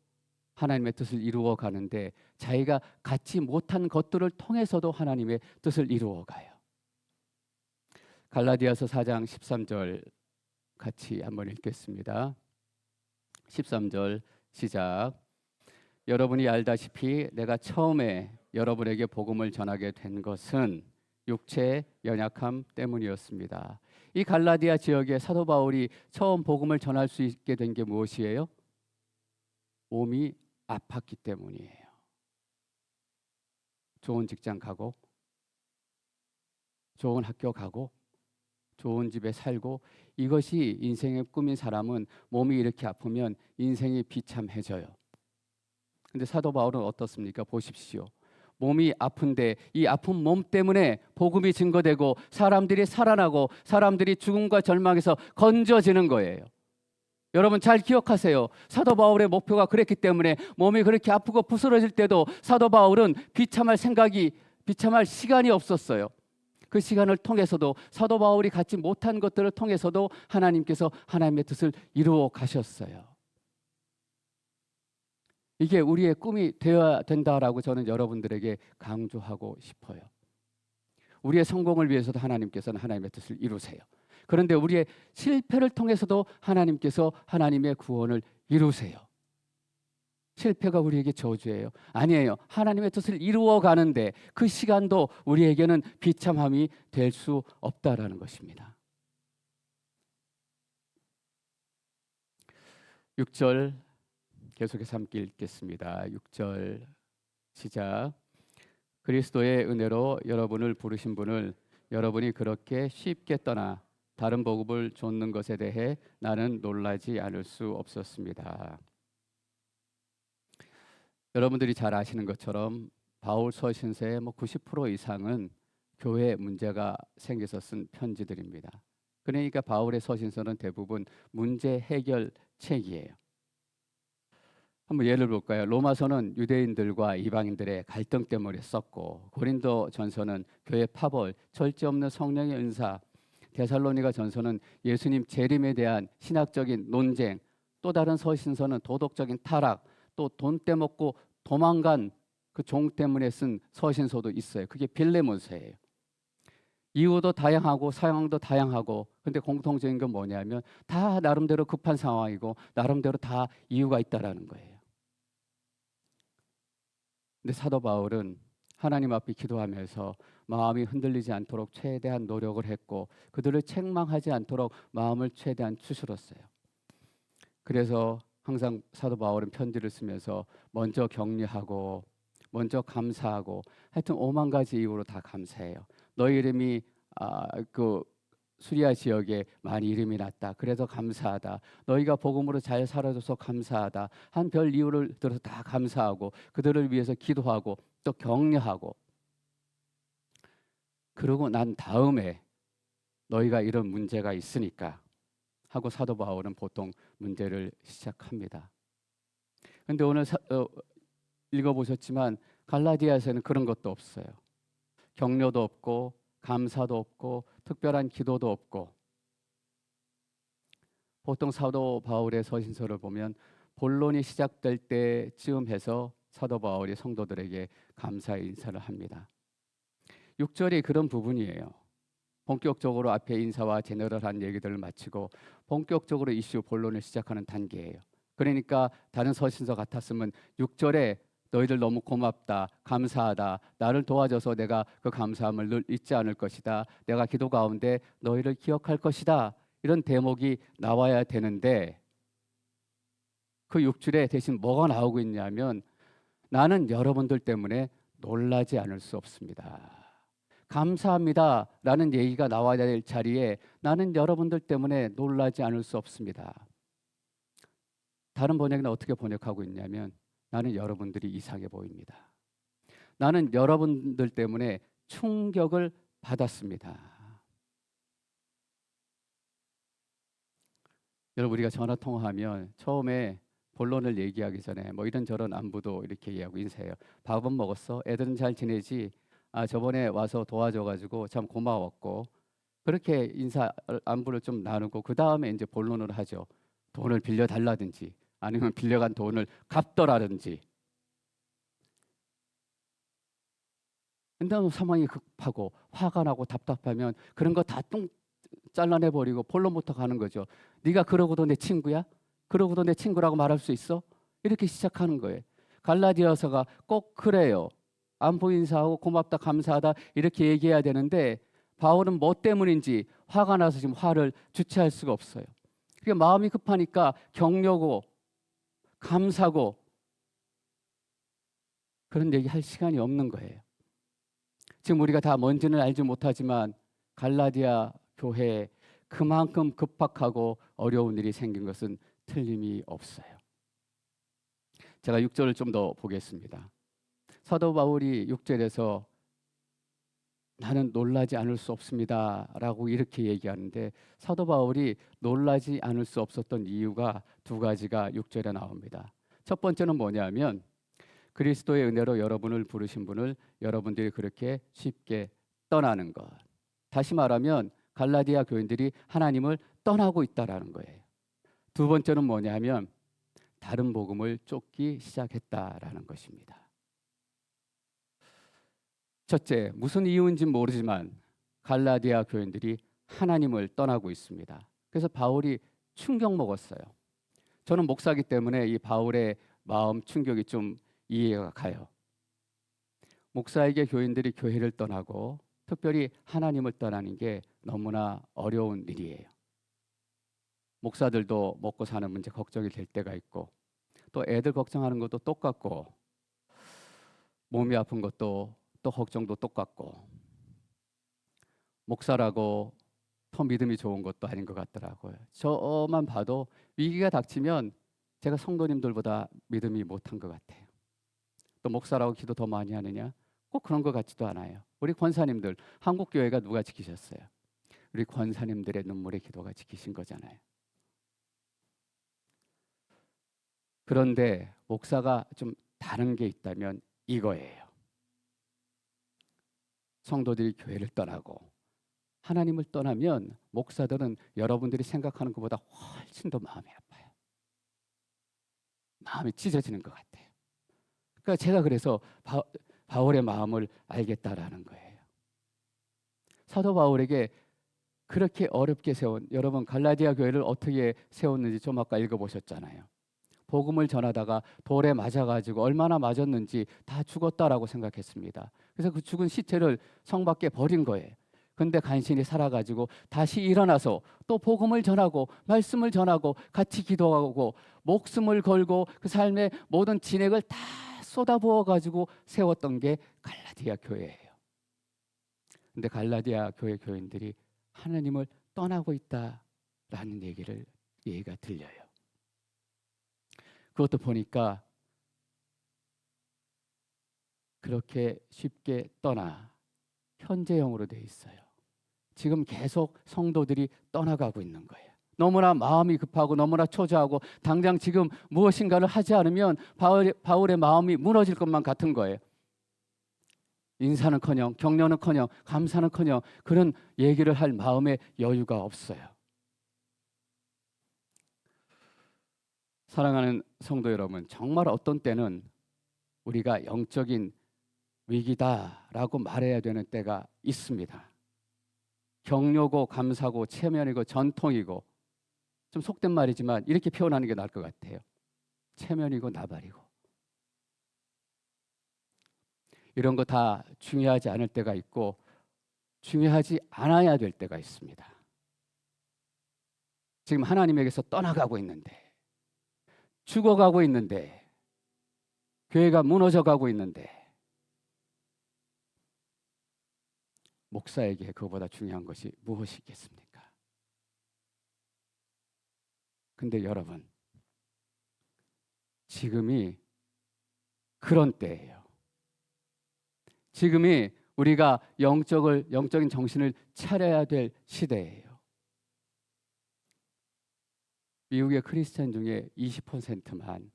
하나님의 뜻을 이루어 가는데 자기가 갖지 못한 것들을 통해서도 하나님의 뜻을 이루어 가요. 갈라디아서 4장 13절 같이 한번 읽겠습니다. 13절 시작. 여러분이 알다시피 내가 처음에 여러분에게 복음을 전하게 된 것은 육체의 연약함 때문이었습니다. 이 갈라디아 지역에 사도 바울이 처음 복음을 전할 수 있게 된 게 무엇이에요? 몸이 아팠기 때문이에요. 좋은 직장 가고 좋은 학교 가고 좋은 집에 살고, 이것이 인생의 꿈인 사람은 몸이 이렇게 아프면 인생이 비참해져요. 근데 사도 바울은 어떻습니까? 보십시오. 몸이 아픈데 이 아픈 몸 때문에 복음이 증거되고 사람들이 살아나고 사람들이 죽음과 절망에서 건져지는 거예요. 여러분 잘 기억하세요. 사도 바울의 목표가 그랬기 때문에 몸이 그렇게 아프고 부스러질 때도 사도 바울은 비참할 시간이 없었어요. 그 시간을 통해서도 사도 바울이 갖지 못한 것들을 통해서도 하나님께서 하나님의 뜻을 이루어 가셨어요. 이게 우리의 꿈이 되어야 된다라고 저는 여러분들에게 강조하고 싶어요. 우리의 성공을 위해서도 하나님께서는 하나님의 뜻을 이루세요. 그런데 우리의 실패를 통해서도 하나님께서 하나님의 구원을 이루세요. 실패가 우리에게 저주예요? 아니에요. 하나님의 뜻을 이루어 가는데 그 시간도 우리에게는 비참함이 될 수 없다라는 것입니다. 6절 계속해서 함께 읽겠습니다. 6절 시작. 그리스도의 은혜로 여러분을 부르신 분을 여러분이 그렇게 쉽게 떠나 다른 복음을 좇는 것에 대해 나는 놀라지 않을 수 없었습니다. 여러분들이 잘 아시는 것처럼 바울 서신서의 90% 이상은 교회 문제가 생겨서 쓴 편지들입니다. 그러니까 바울의 서신서는 대부분 문제 해결책이에요. 한번 예를 볼까요? 로마서는 유대인들과 이방인들의 갈등 때문에 썼고, 고린도 전서는 교회 파벌, 절제 없는 성령의 은사, 데살로니가 전서는 예수님 재림에 대한 신학적인 논쟁, 또 다른 서신서는 도덕적인 타락, 또 돈 떼먹고 도망간 그 종 때문에 쓴 서신서도 있어요. 그게 빌레몬서예요. 이유도 다양하고 사양도 다양하고, 근데 공통적인 건 뭐냐면 다 나름대로 급한 상황이고 나름대로 다 이유가 있다라는 거예요. 근데 사도 바울은 하나님 앞에 기도하면서 마음이 흔들리지 않도록 최대한 노력을 했고, 그들을 책망하지 않도록 마음을 최대한 추스렀어요. 그래서 항상 사도 바울은 편지를 쓰면서 먼저 격려하고 먼저 감사하고, 하여튼 5만 가지 이유로 다 감사해요. 너희 이름이 그 수리아 지역에 많이 이름이 났다. 그래서 감사하다. 너희가 복음으로 잘 살아줘서 감사하다. 한 별 이유를 들어서 다 감사하고, 그들을 위해서 기도하고 또 격려하고, 그러고 난 다음에 너희가 이런 문제가 있으니까 하고 사도 바울은 보통 문제를 시작합니다. 그런데 오늘 읽어보셨지만 갈라디아서는 그런 것도 없어요. 격려도 없고 감사도 없고 특별한 기도도 없고, 보통 사도 바울의 서신서를 보면 본론이 시작될 때쯤 해서 사도 바울이 성도들에게 감사의 인사를 합니다. 6절이 그런 부분이에요. 본격적으로 앞에 인사와 제너럴한 얘기들을 마치고 본격적으로 이슈 본론을 시작하는 단계예요. 그러니까 다른 서신서 같았으면 6절에 너희들 너무 고맙다, 감사하다, 나를 도와줘서 내가 그 감사함을 늘 잊지 않을 것이다, 내가 기도 가운데 너희를 기억할 것이다, 이런 대목이 나와야 되는데 그 6절에 대신 뭐가 나오고 있냐면 나는 여러분들 때문에 놀라지 않을 수 없습니다. 감사합니다 라는 얘기가 나와야 될 자리에 나는 여러분들 때문에 놀라지 않을 수 없습니다. 다른 번역은 어떻게 번역하고 있냐면 나는 여러분들이 이상해 보입니다. 나는 여러분들 때문에 충격을 받았습니다. 여러분, 우리가 전화 통화하면 처음에 본론을 얘기하기 전에 뭐 이런저런 안부도 이렇게 얘기하고 인사해요. 밥은 먹었어? 애들은 잘 지내지? 저번에 와서 도와줘가지고 참 고마웠고, 그렇게 인사 안부를 좀 나누고 그 다음에 이제 본론을 하죠. 돈을 빌려 달라든지 아니면 빌려간 돈을 갚더라든지. 근데 상황이 급하고 화가 나고 답답하면 그런 거 다 뚱 잘라내 버리고 본론부터 가는 거죠. 네가 그러고도 내 친구야? 그러고도 내 친구라고 말할 수 있어? 이렇게 시작하는 거예요. 갈라디아서가 꼭 그래요. 안부 인사하고 고맙다 감사하다 이렇게 얘기해야 되는데 바울은 뭐 때문인지 화가 나서 지금 화를 주체할 수가 없어요. 그러니까 마음이 급하니까 격려고 감사고 그런 얘기 할 시간이 없는 거예요. 지금 우리가 다 뭔지는 알지 못하지만 갈라디아 교회에 그만큼 급박하고 어려운 일이 생긴 것은 틀림이 없어요. 제가 6절을 좀 더 보겠습니다. 사도 바울이 6절에서 나는 놀라지 않을 수 없습니다라고 이렇게 얘기하는데, 사도 바울이 놀라지 않을 수 없었던 이유가 두 가지가 6절에 나옵니다. 첫 번째는 뭐냐면 그리스도의 은혜로 여러분을 부르신 분을 여러분들이 그렇게 쉽게 떠나는 것. 다시 말하면 갈라디아 교인들이 하나님을 떠나고 있다라는 거예요. 두 번째는 뭐냐면 다른 복음을 쫓기 시작했다라는 것입니다. 첫째, 무슨 이유인지 모르지만 갈라디아 교인들이 하나님을 떠나고 있습니다. 그래서 바울이 충격 먹었어요. 저는 목사기 때문에 이 바울의 마음 충격이 좀 이해가 가요. 목사에게 교인들이 교회를 떠나고 특별히 하나님을 떠나는 게 너무나 어려운 일이에요. 목사들도 먹고 사는 문제 걱정이 될 때가 있고, 또 애들 걱정하는 것도 똑같고, 몸이 아픈 것도 또 걱정도 똑같고, 목사라고 더 믿음이 좋은 것도 아닌 것 같더라고요. 저만 봐도 위기가 닥치면 제가 성도님들보다 믿음이 못한 것 같아요. 또 목사라고 기도 더 많이 하느냐? 꼭 그런 것 같지도 않아요. 우리 권사님들, 한국 교회가 누가 지키셨어요? 우리 권사님들의 눈물의 기도가 지키신 거잖아요. 그런데 목사가 좀 다른 게 있다면 이거예요. 성도들이 교회를 떠나고 하나님을 떠나면 목사들은 여러분들이 생각하는 것보다 훨씬 더 마음이 아파요. 마음이 찢어지는 것 같아요. 그러니까 제가 그래서 바울의 마음을 알겠다라는 거예요. 사도 바울에게 그렇게 어렵게 세운, 여러분 갈라디아 교회를 어떻게 세웠는지 좀 아까 읽어보셨잖아요. 복음을 전하다가 돌에 맞아가지고 얼마나 맞았는지 다 죽었다라고 생각했습니다. 그래서 그 죽은 시체를 성 밖에 버린 거예요. 근데 간신히 살아가지고 다시 일어나서 또 복음을 전하고 말씀을 전하고 같이 기도하고 목숨을 걸고 그 삶의 모든 진액을 다 쏟아부어가지고 세웠던 게 갈라디아 교회예요. 근데 갈라디아 교회 교인들이 하나님을 떠나고 있다라는 얘기가 들려요. 그것도 보니까 그렇게 쉽게 떠나 현재형으로 돼 있어요. 지금 계속 성도들이 떠나가고 있는 거예요. 너무나 마음이 급하고 너무나 초조하고 당장 지금 무엇인가를 하지 않으면 바울의 마음이 무너질 것만 같은 거예요. 인사는커녕 격려는커녕 감사는커녕 그런 얘기를 할 마음의 여유가 없어요. 사랑하는 성도 여러분, 정말 어떤 때는 우리가 영적인 위기다라고 말해야 되는 때가 있습니다. 격려고 감사고 체면이고 전통이고, 좀 속된 말이지만 이렇게 표현하는 게 나을 것 같아요. 체면이고 나발이고 이런 거 다 중요하지 않을 때가 있고 중요하지 않아야 될 때가 있습니다. 지금 하나님에게서 떠나가고 있는데, 죽어가고 있는데, 교회가 무너져가고 있는데 목사에게 그거보다 중요한 것이 무엇이 있겠습니까? 근데 여러분, 지금이 그런 때예요. 지금이 우리가 영적인 정신을 차려야 될 시대예요. 미국의 크리스찬 중에 20%만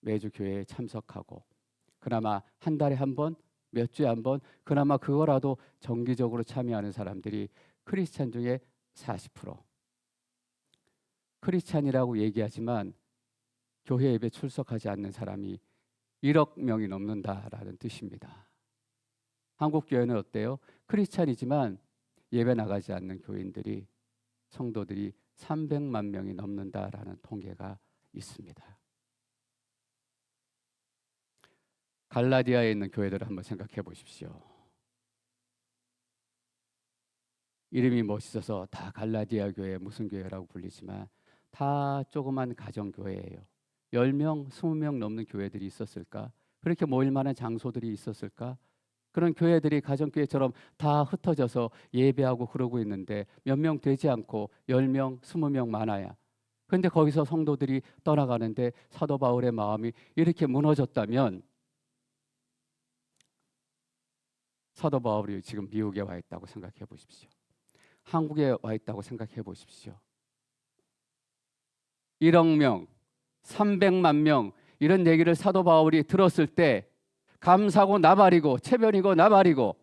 매주 교회에 참석하고, 그나마 한 달에 한 번, 몇 주에 한 번, 그나마 그거라도 정기적으로 참여하는 사람들이 크리스찬 중에 40%. 크리스찬이라고 얘기하지만 교회 예배 출석하지 않는 사람이 1억 명이 넘는다라는 뜻입니다. 한국 교회는 어때요? 크리스찬이지만 예배 나가지 않는 교인들이, 성도들이 300만 명이 넘는다라는 통계가 있습니다. 갈라디아에 있는 교회들을 한번 생각해 보십시오. 이름이 멋있어서 다 갈라디아 교회, 무슨 교회라고 불리지만 다 조그만 가정교회예요. 10명, 20명 넘는 교회들이 있었을까? 그렇게 모일 만한 장소들이 있었을까? 그런 교회들이 가정교회처럼 다 흩어져서 예배하고 그러고 있는데 몇 명 되지 않고 10명, 20명 많아야. 그런데 거기서 성도들이 떠나가는데 사도 바울의 마음이 이렇게 무너졌다면 사도 바울이 지금 미국에 와 있다고 생각해 보십시오. 한국에 와 있다고 생각해 보십시오. 1억 명, 300만 명 이런 얘기를 사도 바울이 들었을 때 감사고 나발이고 체변이고 나발이고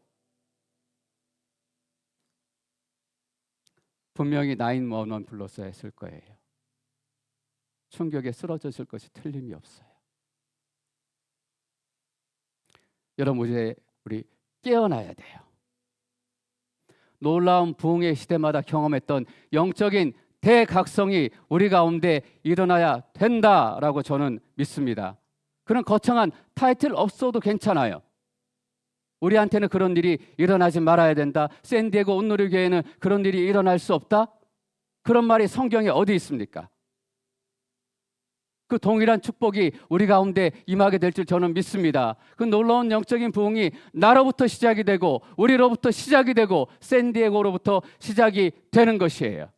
분명히 911 불렀어야 했을 거예요. 충격에 쓰러졌을 것이 틀림이 없어요. 여러분 이제 우리 깨어나야 돼요. 놀라운 부흥의 시대마다 경험했던 영적인 대각성이 우리 가운데 일어나야 된다라고 저는 믿습니다. 그런 거창한 타이틀 없어도 괜찮아요. 우리한테는 그런 일이 일어나지 말아야 된다. 샌디에고 온누리 교회는 그런 일이 일어날 수 없다. 그런 말이 성경에 어디 있습니까? 그 동일한 축복이 우리 가운데 임하게 될 줄 저는 믿습니다. 그 놀라운 영적인 부흥이 나로부터 시작이 되고 우리로부터 시작이 되고 샌디에고로부터 시작이 되는 것이에요.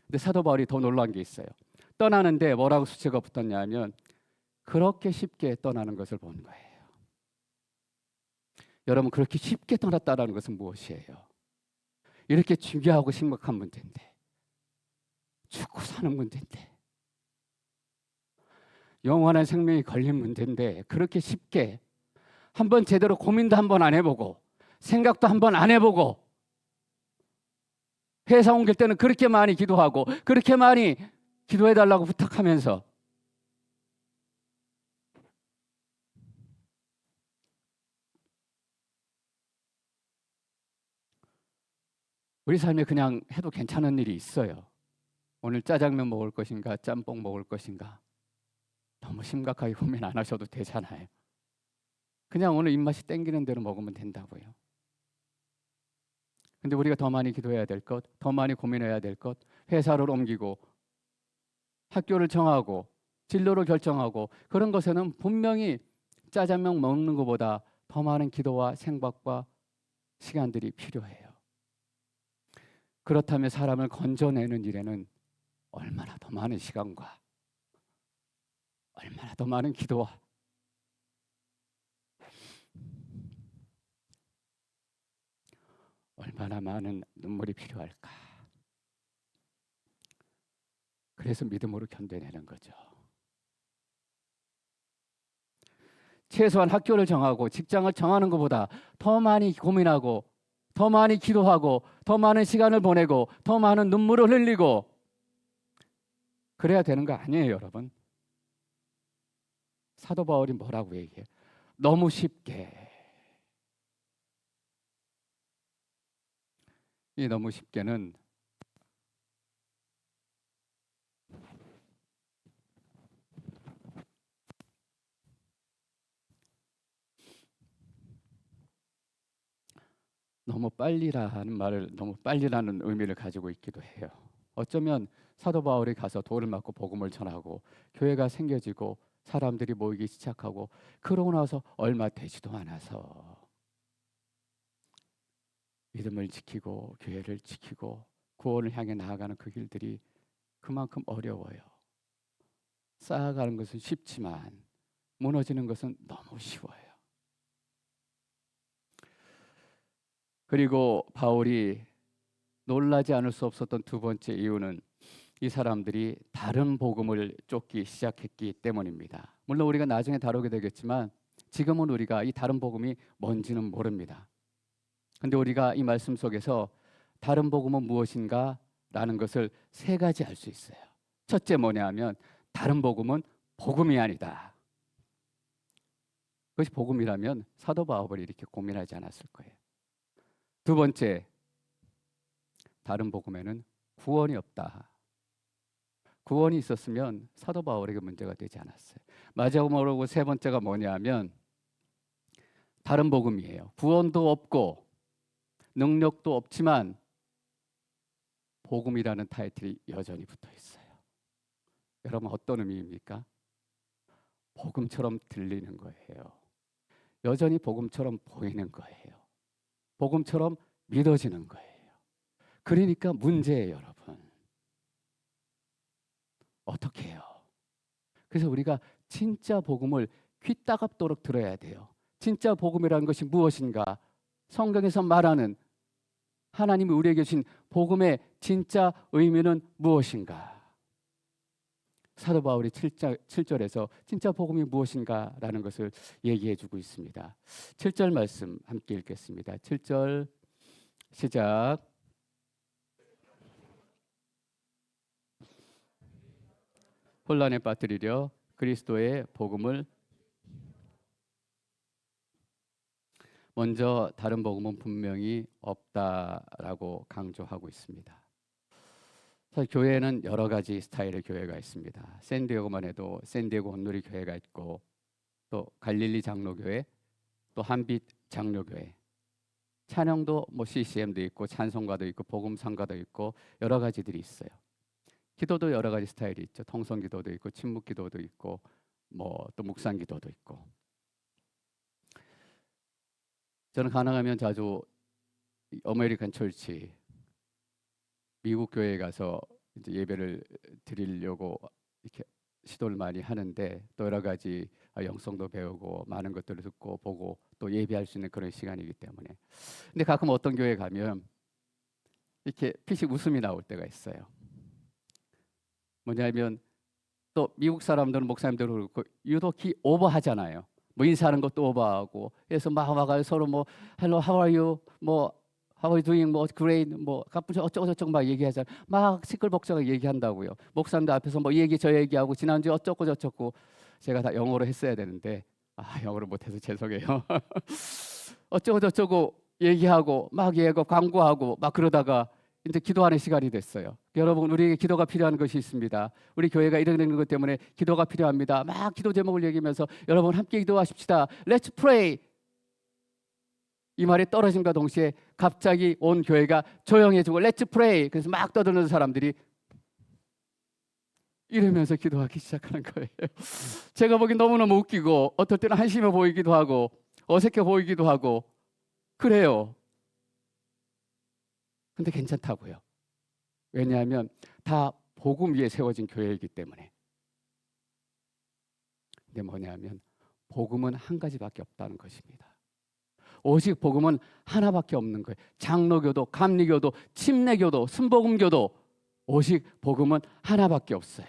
근데 사도 바울이 더 놀란 게 있어요. 떠나는데 뭐라고 수치가 붙었냐 하면 그렇게 쉽게 떠나는 것을 본 거예요. 여러분 그렇게 쉽게 떠났다는 것은 무엇이에요? 이렇게 중요하고 심각한 문제인데 죽고 사는 문제인데 영원한 생명이 걸린 문제인데 그렇게 쉽게 한번 제대로 고민도 한번 안 해보고 생각도 한번 안 해보고 회사 옮길 때는 그렇게 많이 기도하고 그렇게 많이 기도해달라고 부탁하면서 우리 삶에 그냥 해도 괜찮은 일이 있어요. 오늘 짜장면 먹을 것인가 짬뽕 먹을 것인가 너무 심각하게 고민 안 하셔도 되잖아요. 그냥 오늘 입맛이 땡기는 대로 먹으면 된다고요. 근데 우리가 더 많이 기도해야 될 것, 더 많이 고민해야 될 것, 회사를 옮기고 학교를 정하고 진로를 결정하고 그런 것에는 분명히 짜장면 먹는 것보다 더 많은 기도와 생각과 시간들이 필요해요. 그렇다면 사람을 건져내는 일에는 얼마나 더 많은 시간과 얼마나 더 많은 기도와 얼마나 많은 눈물이 필요할까. 그래서 믿음으로 견뎌내는 거죠. 최소한 학교를 정하고 직장을 정하는 것보다 더 많이 고민하고 더 많이 기도하고 더 많은 시간을 보내고 더 많은 눈물을 흘리고 그래야 되는 거 아니에요, 여러분. 사도 바울이 뭐라고 얘기해요? 너무 쉽게. 이 너무 쉽게는 너무 빨리라는 말을 너무 빨리라는 의미를 가지고 있기도 해요. 어쩌면 사도 바울이 가서 돌을 맞고 복음을 전하고 교회가 생겨지고 사람들이 모이기 시작하고 그러고 나서 얼마 되지도 않아서 믿음을 지키고 교회를 지키고 구원을 향해 나아가는 그 길들이 그만큼 어려워요. 쌓아가는 것은 쉽지만 무너지는 것은 너무 쉬워요. 그리고 바울이 놀라지 않을 수 없었던 두 번째 이유는 이 사람들이 다른 복음을 쫓기 시작했기 때문입니다. 물론 우리가 나중에 다루게 되겠지만 지금은 우리가 이 다른 복음이 뭔지는 모릅니다. 근데 우리가 이 말씀 속에서 다른 복음은 무엇인가 라는 것을 세 가지 알 수 있어요. 첫째 뭐냐 하면 다른 복음은 복음이 아니다. 그것이 복음이라면 사도 바울이 이렇게 고민하지 않았을 거예요. 두 번째, 다른 복음에는 구원이 없다. 구원이 있었으면 사도 바울에게 문제가 되지 않았어요. 마지막으로 세 번째가 뭐냐면 다른 복음이에요. 구원도 없고 능력도 없지만 복음이라는 타이틀이 여전히 붙어 있어요. 여러분 어떤 의미입니까? 복음처럼 들리는 거예요. 여전히 복음처럼 보이는 거예요. 복음처럼 믿어지는 거예요. 그러니까 문제예요, 여러분. 어떻게 해요? 그래서 우리가 진짜 복음을 귀 따갑도록 들어야 돼요. 진짜 복음이라는 것이 무엇인가? 성경에서 말하는 하나님이 우리에게 주신 복음의 진짜 의미는 무엇인가? 사도 바울이 7절에서 진짜 복음이 무엇인가라는 것을 얘기해 주고 있습니다. 7절 말씀 함께 읽겠습니다. 7절 시작. 혼란에 빠뜨리려 그리스도의 복음을 먼저 다른 복음은 분명히 없다라고 강조하고 있습니다. 사실 교회에는 여러 가지 스타일의 교회가 있습니다. 샌디에고만 해도 샌디에고 온누리 교회가 있고 또 갈릴리 장로교회, 또 한빛 장로교회, 찬양도 뭐 CCM도 있고 찬송가도 있고 복음상가도 있고 여러 가지들이 있어요. 기도도 여러 가지 스타일이 있죠. 통성기도도 있고 침묵기도도 있고 뭐 또 묵상기도도 있고. 저는 가능하면 자주 아메리칸 철치 미국 교회에 가서 이제 예배를 드리려고 이렇게 시도를 많이 하는데 또 여러 가지 영성도 배우고 많은 것들을 듣고 보고 또 예배할 수 있는 그런 시간이기 때문에. 근데 가끔 어떤 교회 가면 이렇게 피식 웃음이 나올 때가 있어요. 뭐냐면 또 미국 사람들은 목사님들도 그렇고 유독히 오버하잖아요. 뭐 인사하는 것도 오버하고 그래서 막 와가지고 서로 뭐 hello how are you 뭐 How are you doing? 뭐 great 뭐 가쁘죠 어쩌고저쩌고 막 얘기하잖아요. 막 시끌벅적하게 얘기한다고요. 목사님들 앞에서 뭐 얘기 저 얘기하고 지난주에 어쩌고저쩌고 제가 다 영어로 했어야 되는데 영어를 못해서 죄송해요. 어쩌고저쩌고 얘기하고 막 얘기하고 광고하고 막 그러다가 이제 기도하는 시간이 됐어요. 여러분 우리에게 기도가 필요한 것이 있습니다. 우리 교회가 이런 것 때문에 기도가 필요합니다. 막 기도 제목을 얘기하면서 여러분 함께 기도하십시다. Let's pray. 이 말이 떨어짐과 동시에 갑자기 온 교회가 조용해지고 Let's pray. 그래서 막 떠드는 사람들이 이러면서 기도하기 시작하는 거예요. 제가 보기엔 너무너무 웃기고 어떨 때는 한심해 보이기도 하고 어색해 보이기도 하고 그래요. 근데 괜찮다고요. 왜냐하면 다 복음 위에 세워진 교회이기 때문에. 근데 뭐냐면 복음은 한 가지밖에 없다는 것입니다. 오직 복음은 하나밖에 없는 거예요. 장로교도, 감리교도, 침례교도, 순복음교도 오직 복음은 하나밖에 없어요.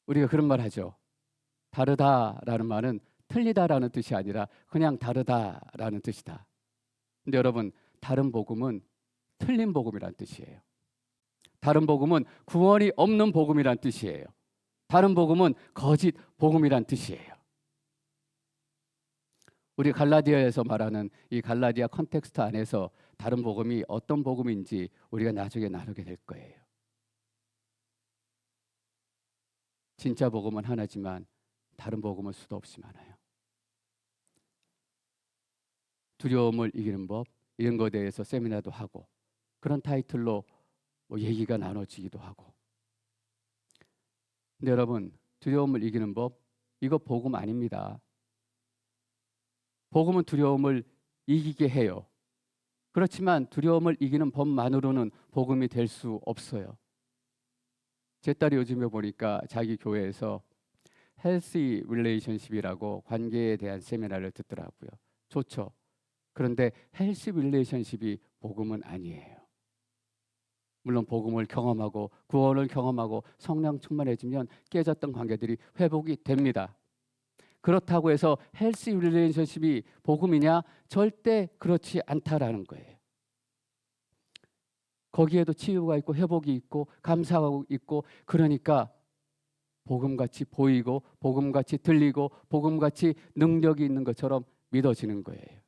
우리가 그런 말 하죠. 다르다라는 말은 틀리다라는 뜻이 아니라 그냥 다르다라는 뜻이다. 근데 여러분 다른 복음은 틀린 복음이란 뜻이에요. 다른 복음은 구원이 없는 복음이란 뜻이에요. 다른 복음은 거짓 복음이란 뜻이에요. 우리 갈라디아에서 말하는 이 갈라디아 컨텍스트 안에서 다른 복음이 어떤 복음인지 우리가 나중에 나누게 될 거예요. 진짜 복음은 하나지만 다른 복음은 수도 없이 많아요. 두려움을 이기는 법 이런 것에 대해서 세미나도 하고 그런 타이틀로 뭐 얘기가 나눠지기도 하고. 근데 여러분 두려움을 이기는 법 이거 복음 아닙니다. 복음은 두려움을 이기게 해요. 그렇지만 두려움을 이기는 법만으로는 복음이 될 수 없어요. 제 딸이 요즘에 보니까 자기 교회에서 헬시 릴레이션십이라고 관계에 대한 세미나를 듣더라고요. 좋죠. 그런데 헬시 릴레이션십이 복음은 아니에요. 물론 복음을 경험하고 구원을 경험하고 성령 충만해지면 깨졌던 관계들이 회복이 됩니다. 그렇다고 해서 헬시 릴레이션십이 복음이냐? 절대 그렇지 않다라는 거예요. 거기에도 치유가 있고 회복이 있고 감사하고 있고 그러니까 복음같이 보이고 복음같이 들리고 복음같이 능력이 있는 것처럼 믿어지는 거예요.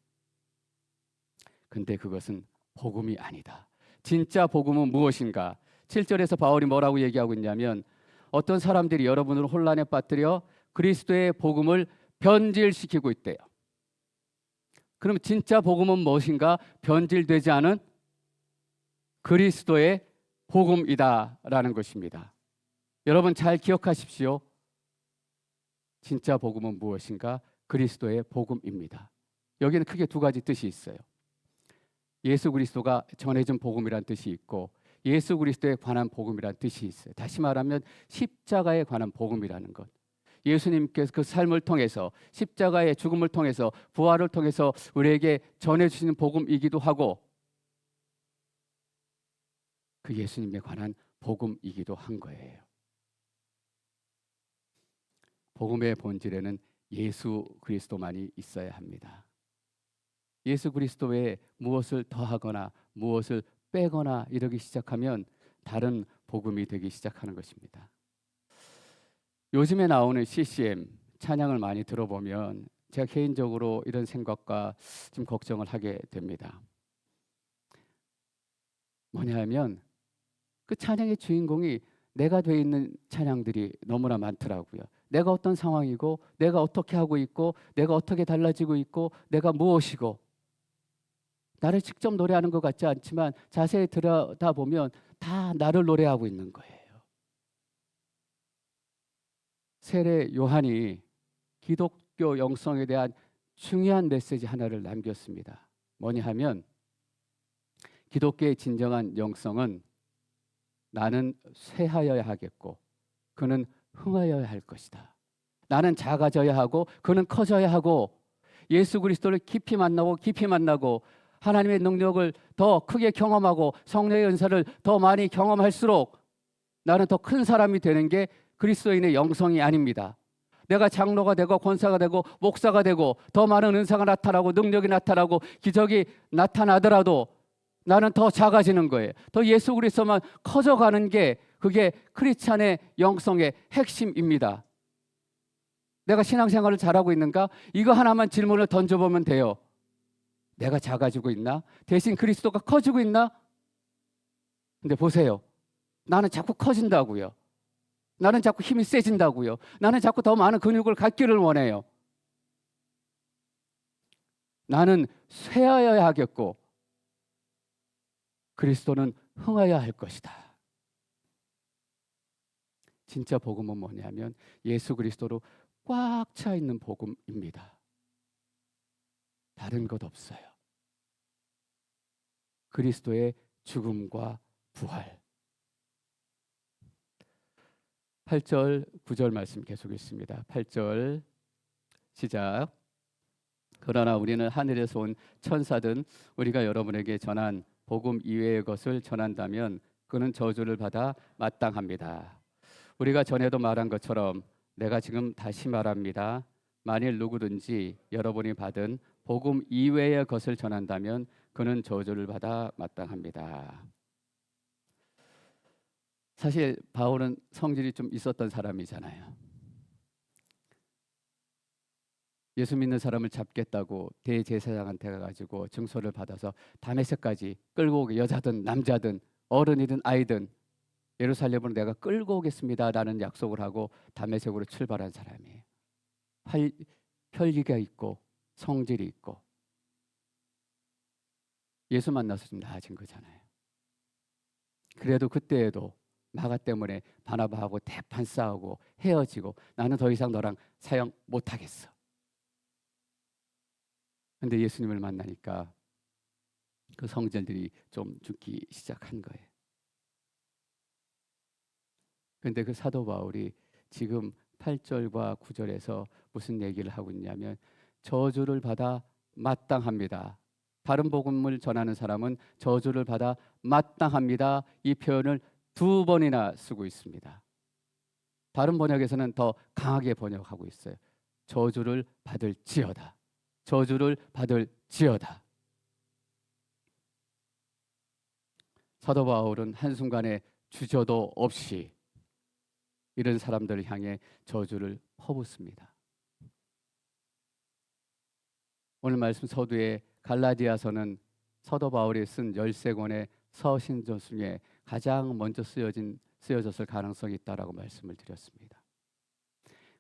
근데 그것은 복음이 아니다. 진짜 복음은 무엇인가? 7절에서 바울이 뭐라고 얘기하고 있냐면 어떤 사람들이 여러분을 혼란에 빠뜨려 그리스도의 복음을 변질시키고 있대요. 그럼 진짜 복음은 무엇인가? 변질되지 않은 그리스도의 복음이다라는 것입니다. 여러분 잘 기억하십시오. 진짜 복음은 무엇인가? 그리스도의 복음입니다. 여기는 크게 두 가지 뜻이 있어요. 예수 그리스도가 전해준 복음이란 뜻이 있고 예수 그리스도에 관한 복음이란 뜻이 있어요. 다시 말하면 십자가에 관한 복음이라는 것. 예수님께서 그 삶을 통해서 십자가의 죽음을 통해서 부활을 통해서 우리에게 전해주시는 복음이기도 하고 그 예수님에 관한 복음이기도 한 거예요. 복음의 본질에는 예수 그리스도만이 있어야 합니다. 예수 그리스도에 무엇을 더하거나 무엇을 빼거나 이러기 시작하면 다른 복음이 되기 시작하는 것입니다. 요즘에 나오는 CCM 찬양을 많이 들어보면 제가 개인적으로 이런 생각과 좀 걱정을 하게 됩니다. 뭐냐 하면 그 찬양의 주인공이 내가 돼 있는 찬양들이 너무나 많더라고요. 내가 어떤 상황이고 내가 어떻게 하고 있고 내가 어떻게 달라지고 있고 내가 무엇이고 나를 직접 노래하는 것 같지 않지만 자세히 들여다보면 다 나를 노래하고 있는 거예요. 세례 요한이 기독교 영성에 대한 중요한 메시지 하나를 남겼습니다. 뭐냐 하면 기독교의 진정한 영성은 나는 쇠하여야 하겠고 그는 흥하여야 할 것이다. 나는 작아져야 하고 그는 커져야 하고 예수 그리스도를 깊이 만나고 하나님의 능력을 더 크게 경험하고 성령의 은사를 더 많이 경험할수록 나는 더 큰 사람이 되는 게 그리스도인의 영성이 아닙니다. 내가 장로가 되고 권사가 되고 목사가 되고 더 많은 은사가 나타나고 능력이 나타나고 기적이 나타나더라도 나는 더 작아지는 거예요. 더 예수 그리스도만 커져가는 게 그게 크리스찬의 영성의 핵심입니다. 내가 신앙생활을 잘하고 있는가? 이거 하나만 질문을 던져보면 돼요. 내가 작아지고 있나? 대신 그리스도가 커지고 있나? 근데 보세요. 나는 자꾸 커진다고요. 나는 자꾸 힘이 세진다고요. 나는 자꾸 더 많은 근육을 갖기를 원해요. 나는 쇠하여야 하겠고 그리스도는 흥하여야 할 것이다. 진짜 복음은 뭐냐면 예수 그리스도로 꽉 차 있는 복음입니다. 다른 것 없어요. 그리스도의 죽음과 부활. 8절, 9절 말씀 계속 읽습니다. 8절 시작. 그러나 우리는 하늘에서 온 천사든 우리가 여러분에게 전한 복음 이외의 것을 전한다면 그는 저주를 받아 마땅합니다. 우리가 전에도 말한 것처럼 내가 지금 다시 말합니다. 만일 누구든지 여러분이 받은 복음 이외의 것을 전한다면 그는 저주를 받아 마땅합니다. 사실 바울은 성질이 좀 있었던 사람이잖아요. 예수 믿는 사람을 잡겠다고 대제사장한테 가가지고 증서를 받아서 다메섹까지 끌고 오게, 여자든 남자든 어른이든 아이든 예루살렘으로 내가 끌고 오겠습니다라는 약속을 하고 다메섹으로 출발한 사람이에요. 혈기가 있고 성질이 있고 예수 만나서 좀 나아진 거잖아요. 그래도 그때에도 마가 때문에 바나바하고 대판 싸우고 헤어지고 나는 더 이상 너랑 사역 못하겠어. 근데 예수님을 만나니까 그 성질들이 좀 죽기 시작한 거예요. 근데 그 사도 바울이 지금 8절과 9절에서 무슨 얘기를 하고 있냐면 저주를 받아 마땅합니다. 다른 복음을 전하는 사람은 저주를 받아 마땅합니다. 이 표현을 2번이나 쓰고 있습니다. 다른 번역에서는 더 강하게 번역하고 있어요. 저주를 받을지어다. 저주를 받을지어다. 사도 바울은 한순간에 주저도 없이 이런 사람들을 향해 저주를 퍼붓습니다. 오늘 말씀 서두에 갈라디아서는 사도 바울이 쓴 13권의 서신서 중에 가장 먼저 쓰여졌을 가능성이 있다라고 말씀을 드렸습니다.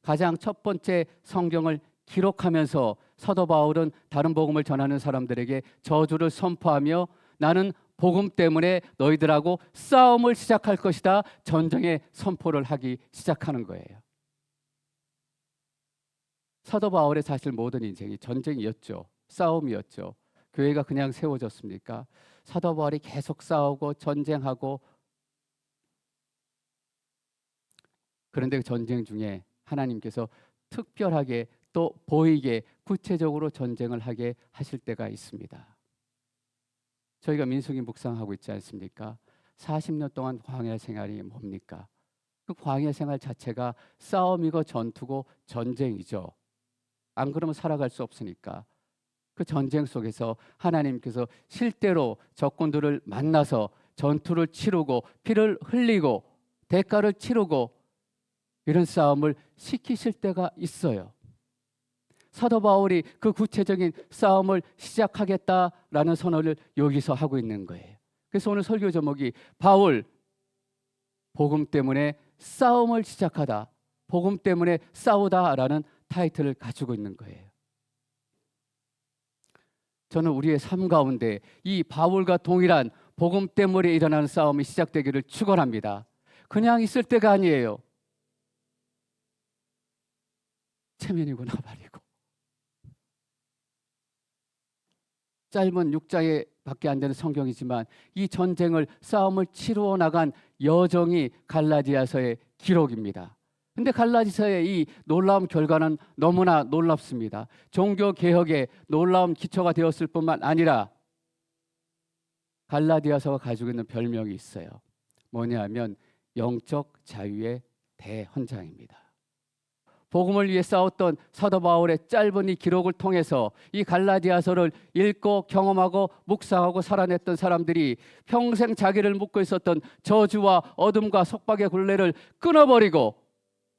가장 첫 번째 성경을 기록하면서 사도 바울은 다른 복음을 전하는 사람들에게 저주를 선포하며 나는 복음 때문에 너희들하고 싸움을 시작할 것이다. 전쟁의 선포를 하기 시작하는 거예요. 사도 바울의 사실 모든 인생이 전쟁이었죠. 싸움이었죠. 교회가 그냥 세워졌습니까? 사도 바울이 계속 싸우고 전쟁하고 그런데 그 전쟁 중에 하나님께서 특별하게 또 보이게 구체적으로 전쟁을 하게 하실 때가 있습니다. 저희가 민수기 묵상하고 있지 않습니까? 40년 동안 광야 생활이 뭡니까? 그 광야 생활 자체가 싸움이고 전투고 전쟁이죠. 안 그러면 살아갈 수 없으니까. 그 전쟁 속에서 하나님께서 실제로 적군들을 만나서 전투를 치르고 피를 흘리고 대가를 치르고 이런 싸움을 시키실 때가 있어요. 사도 바울이 그 구체적인 싸움을 시작하겠다라는 선언을 여기서 하고 있는 거예요. 그래서 오늘 설교 제목이 바울 복음 때문에 싸움을 시작하다, 복음 때문에 싸우다라는 타이틀을 가지고 있는 거예요. 저는 우리의 삶 가운데 이 바울과 동일한 복음 때문에 일어나는 싸움이 시작되기를 축원합니다. 그냥 있을 때가 아니에요. 체면이구나 말이고. 짧은 6장에 밖에 안 되는 성경이지만 이 전쟁을 싸움을 치루어 나간 여정이 갈라디아서의 기록입니다. 근데 갈라디아서의 이 놀라운 결과는 너무나 놀랍습니다. 종교 개혁의 놀라운 기초가 되었을 뿐만 아니라 갈라디아서가 가지고 있는 별명이 있어요. 뭐냐면 영적 자유의 대헌장입니다. 복음을 위해 싸웠던 사도 바울의 짧은 이 기록을 통해서 이 갈라디아서를 읽고 경험하고 묵상하고 살아냈던 사람들이 평생 자기를 묶고 있었던 저주와 어둠과 속박의 굴레를 끊어버리고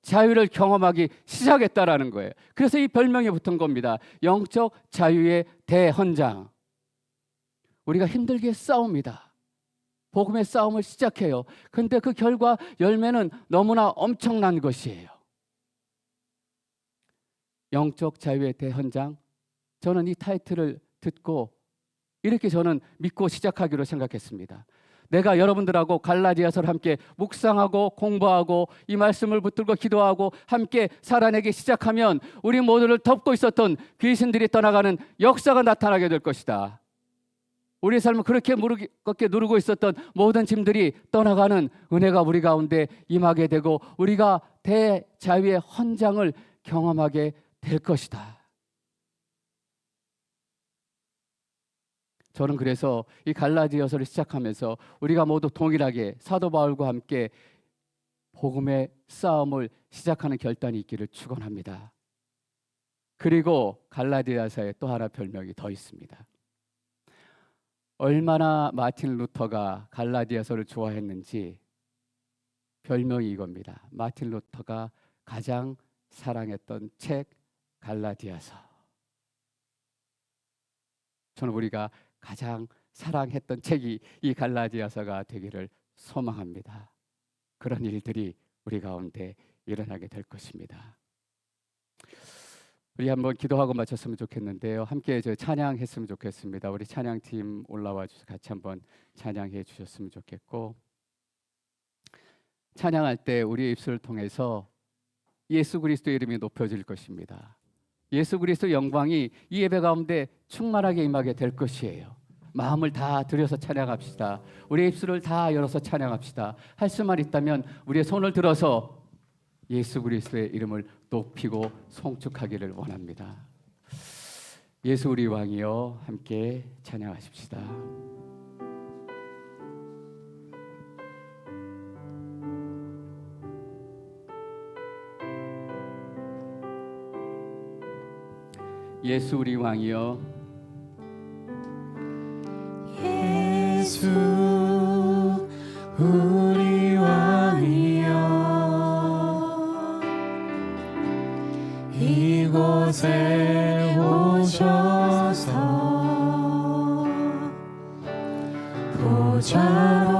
자유를 경험하기 시작했다라는 거예요. 그래서 이 별명이 붙은 겁니다. 영적 자유의 대헌장. 우리가 힘들게 싸웁니다. 복음의 싸움을 시작해요. 근데 그 결과 열매는 너무나 엄청난 것이에요. 영적 자유의 대헌장. 저는 이 타이틀을 듣고 이렇게 저는 믿고 시작하기로 생각했습니다. 내가 여러분들하고 갈라디아서를 함께 묵상하고 공부하고 이 말씀을 붙들고 기도하고 함께 살아내기 시작하면 우리 모두를 덮고 있었던 귀신들이 떠나가는 역사가 나타나게 될 것이다. 우리의 삶을 그렇게 무겁게 누르고 있었던 모든 짐들이 떠나가는 은혜가 우리 가운데 임하게 되고 우리가 대자유의 헌장을 경험하게 될 것이다. 저는 그래서 이 갈라디아서를 시작하면서 우리가 모두 동일하게 사도 바울과 함께 복음의 싸움을 시작하는 결단이 있기를 축원합니다. 그리고 갈라디아서에 또 하나 별명이 더 있습니다. 얼마나 마틴 루터가 갈라디아서를 좋아했는지 별명이 이겁니다. 마틴 루터가 가장 사랑했던 책 갈라디아서. 저는 우리가 가장 사랑했던 책이 이 갈라디아서가 되기를 소망합니다. 그런 일들이 우리 가운데 일어나게 될 것입니다. 우리 한번 기도하고 마쳤으면 좋겠는데요. 함께 찬양했으면 좋겠습니다. 우리 찬양팀 올라와 주셔서 같이 한번 찬양해 주셨으면 좋겠고, 찬양할 때 우리의 입술을 통해서 예수 그리스도의 이름이 높여질 것입니다. 예수 그리스도의 영광이 이 예배 가운데 충만하게 임하게 될 것이에요. 마음을 다 들여서 찬양합시다. 우리의 입술을 다 열어서 찬양합시다. 할 수만 있다면 우리의 손을 들어서 예수 그리스도의 이름을 높이고 송축하기를 원합니다. 예수 우리 왕이여, 함께 찬양하십시다. 예수 우리 왕이여, 예수 우리 왕이여, 이곳에 오셔서 보좌로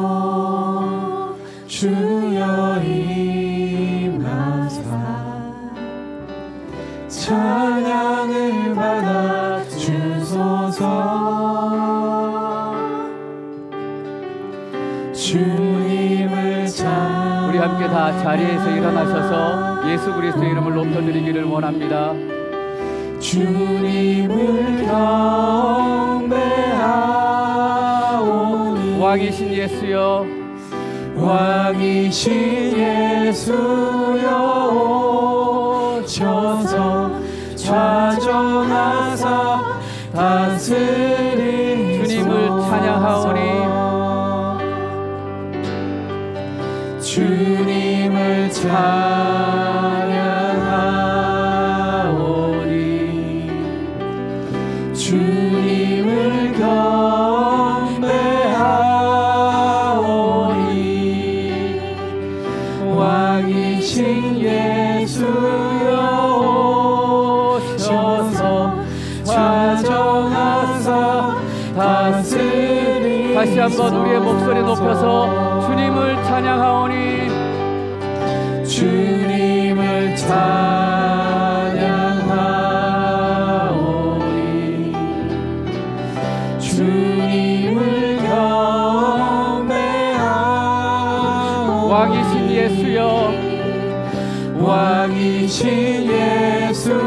주여 임하사 찬양을 받아 주소서. 주님을 우리 함께 다 자리에서 일어나셔서 예수 그리스도의 이름을 높여드리기를 원합니다. 주님을 경배하오니 왕이신 예수여, 왕이신 예수여 찬양하오니 주님을 경배하오니 왕이신 예수여 오셔서 좌정하사 다스리. 다시 한번 우리의 목소리 높여서 주님을 찬양하오니 주님을 찬양하오니 주님을 경배하오니 왕이신 예수여 왕이신 예수여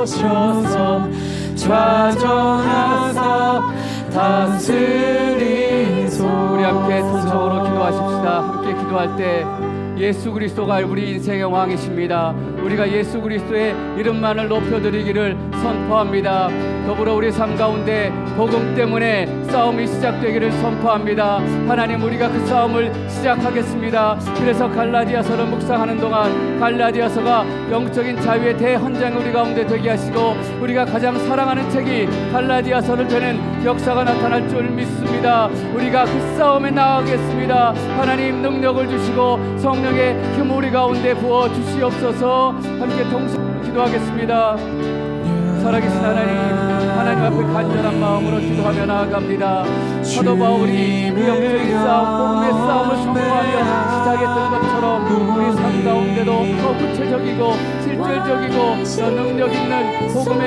오셔서 좌정하사 다스리소서. 우리 함께 통성으로 기도하십시다. 함께 기도할 때 예수 그리스도가 우리 인생의 왕이십니다. 우리가 예수 그리스도의 이름만을 높여드리기를 선포합니다. 더불어 우리 삶 가운데 복음 때문에 싸움이 시작되기를 선포합니다. 하나님, 우리가 그 싸움을 시작하겠습니다. 그래서 갈라디아서를 묵상하는 동안 갈라디아서가 영적인 자유의 대헌장이 우리 가운데 되게 하시고 우리가 가장 사랑하는 책이 갈라디아서를 되는 역사가 나타날 줄 믿습니다. 우리가 그 싸움에 나아가겠습니다. 하나님, 능력을 주시고 성령의 힘 우리 가운데 부어 주시옵소서. 함께 동시에 기도하겠습니다. 살아계신 하나님, 하나님 앞에 간절한 마음으로 기도하며 나아갑니다. 사도 바울이 그 영적인 싸움, 복음의 싸움을 선포하며 시작했던 것처럼 우리 삶 가운데도 더 구체적이고 실질적이고 더 능력 있는 복음의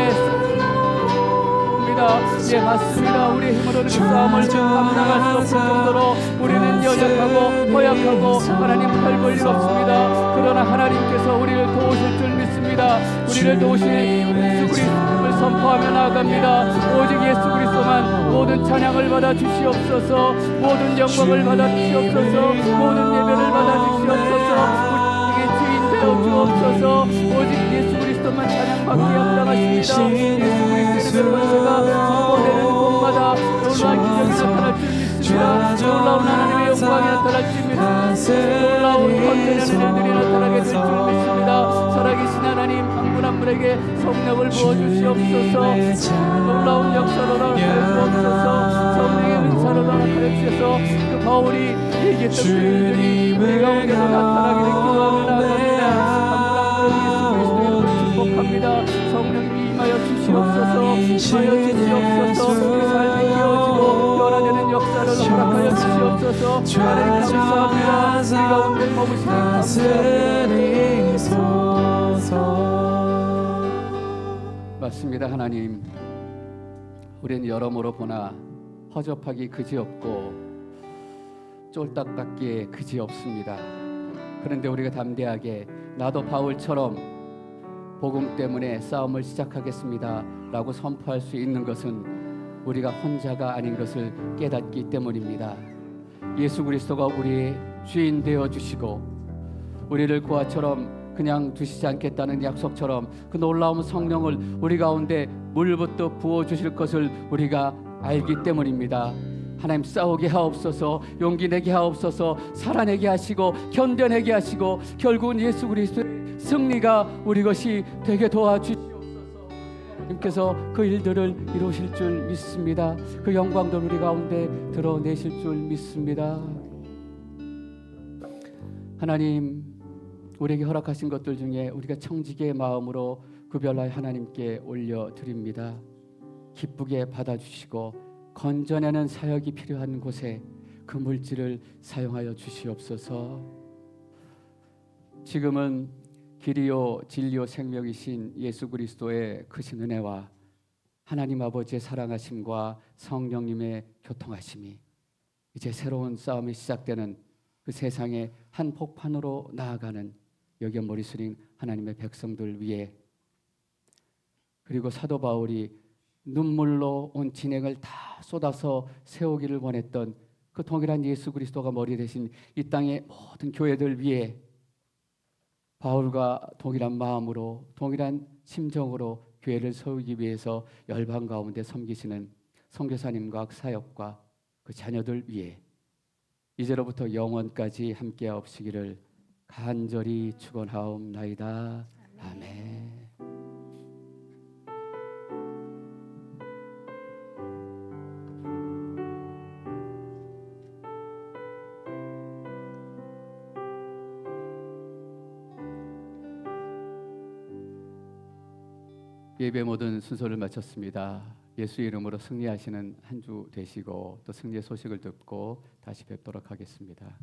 예, 맞습니다. 우리의 힘으로는 그 싸움을 감당할 수 없을 정도로 우리는 연약하고 허약하고 하나님 별 볼 일 없습니다. 그러나 하나님께서 우리를 도우실 줄 믿습니다. 우리를 도우실 예수 그리스도를 선포하며 나아갑니다. 오직 예수 그리스도만 모든 찬양을 받아 주시옵소서. 모든 영광을 받아 주시옵소서. 모든 예배를 받아 주시옵소서. 우리에게 주인 되어 주옵소서. 오직 예수 그리스도만 찬양받기에 합당하십니다. 예수 그리스도의 권세가 선포되는 곳마다 놀라운 기적이 나타날 줄 믿습니다. 놀라운 하나님의 영광이 나타날 줄 믿습니다. 놀라운 건전한 일들이 나타나게 될 줄 믿습니다. 살아계신 하나님, 한 분 한 분에게 성령을 부어주시옵소서. 놀라운 역사로 나타내 주옵소서. 성령의 은사로 나타내 주셔서 그 바울이 얘기했던 그 일들이 우리 가운데서 나타나기를 기도하며 나아갑니다. 축복합니다. 성령님이 임하여 주시옵소서. 임하여 주시옵소서. 그 삶이 깨어지고 변화되는 역사를 허락하여 주시옵소서. 하나님 감사합니다. 우리 가운데 머무시는 감사합니다. 맞습니다. 하나님, 우리는 여러모로 보나 허접하기 그지없고 쫄딱 같기에 그지없습니다. 그런데 우리가 담대하게 나도 바울처럼 복음 때문에 싸움을 시작하겠습니다 라고 선포할 수 있는 것은 우리가 혼자가 아닌 것을 깨닫기 때문입니다. 예수 그리스도가 우리의 주인 되어 주시고 우리를 고아처럼 그냥 두시지 않겠다는 약속처럼 그 놀라운 성령을 우리 가운데 물부터 부어 주실 것을 우리가 알기 때문입니다. 하나님, 싸우게 하옵소서. 용기 내게 하옵소서. 살아내게 하시고 견뎌내게 하시고 결국은 예수 그리스도의 승리가 우리 것이 되게 도와주시옵소서. 주님께서 그 일들을 이루실 줄 믿습니다. 그 영광도 우리 가운데 드러내실 줄 믿습니다. 하나님, 우리에게 허락하신 것들 중에 우리가 청지기의 마음으로 구별하여 하나님께 올려드립니다. 기쁘게 받아주시고 건져내는 사역이 필요한 곳에 그 물질을 사용하여 주시옵소서. 지금은 길이요 진리요 생명이신 예수 그리스도의 크신 은혜와 하나님 아버지의 사랑하심과 성령님의 교통하심이 이제 새로운 싸움이 시작되는 그 세상의 한복판으로 나아가는 여기 머리 숙인 하나님의 백성들 위에, 그리고 사도 바울이 눈물로 온 진행을 다 쏟아서 세우기를 원했던 그 동일한 예수 그리스도가 머리 대신 이 땅의 모든 교회들 위에 바울과 동일한 마음으로 동일한 심정으로 교회를 세우기 위해서 열방 가운데 섬기시는 선교사님과 사역과 그 자녀들 위에 이제로부터 영원까지 함께하옵시기를 간절히 축원하옵나이다. 아멘. 예배 모든 순서를 마쳤습니다. 예수 이름으로 승리하시는 한 주 되시고 또 승리의 소식을 듣고 다시 뵙도록 하겠습니다.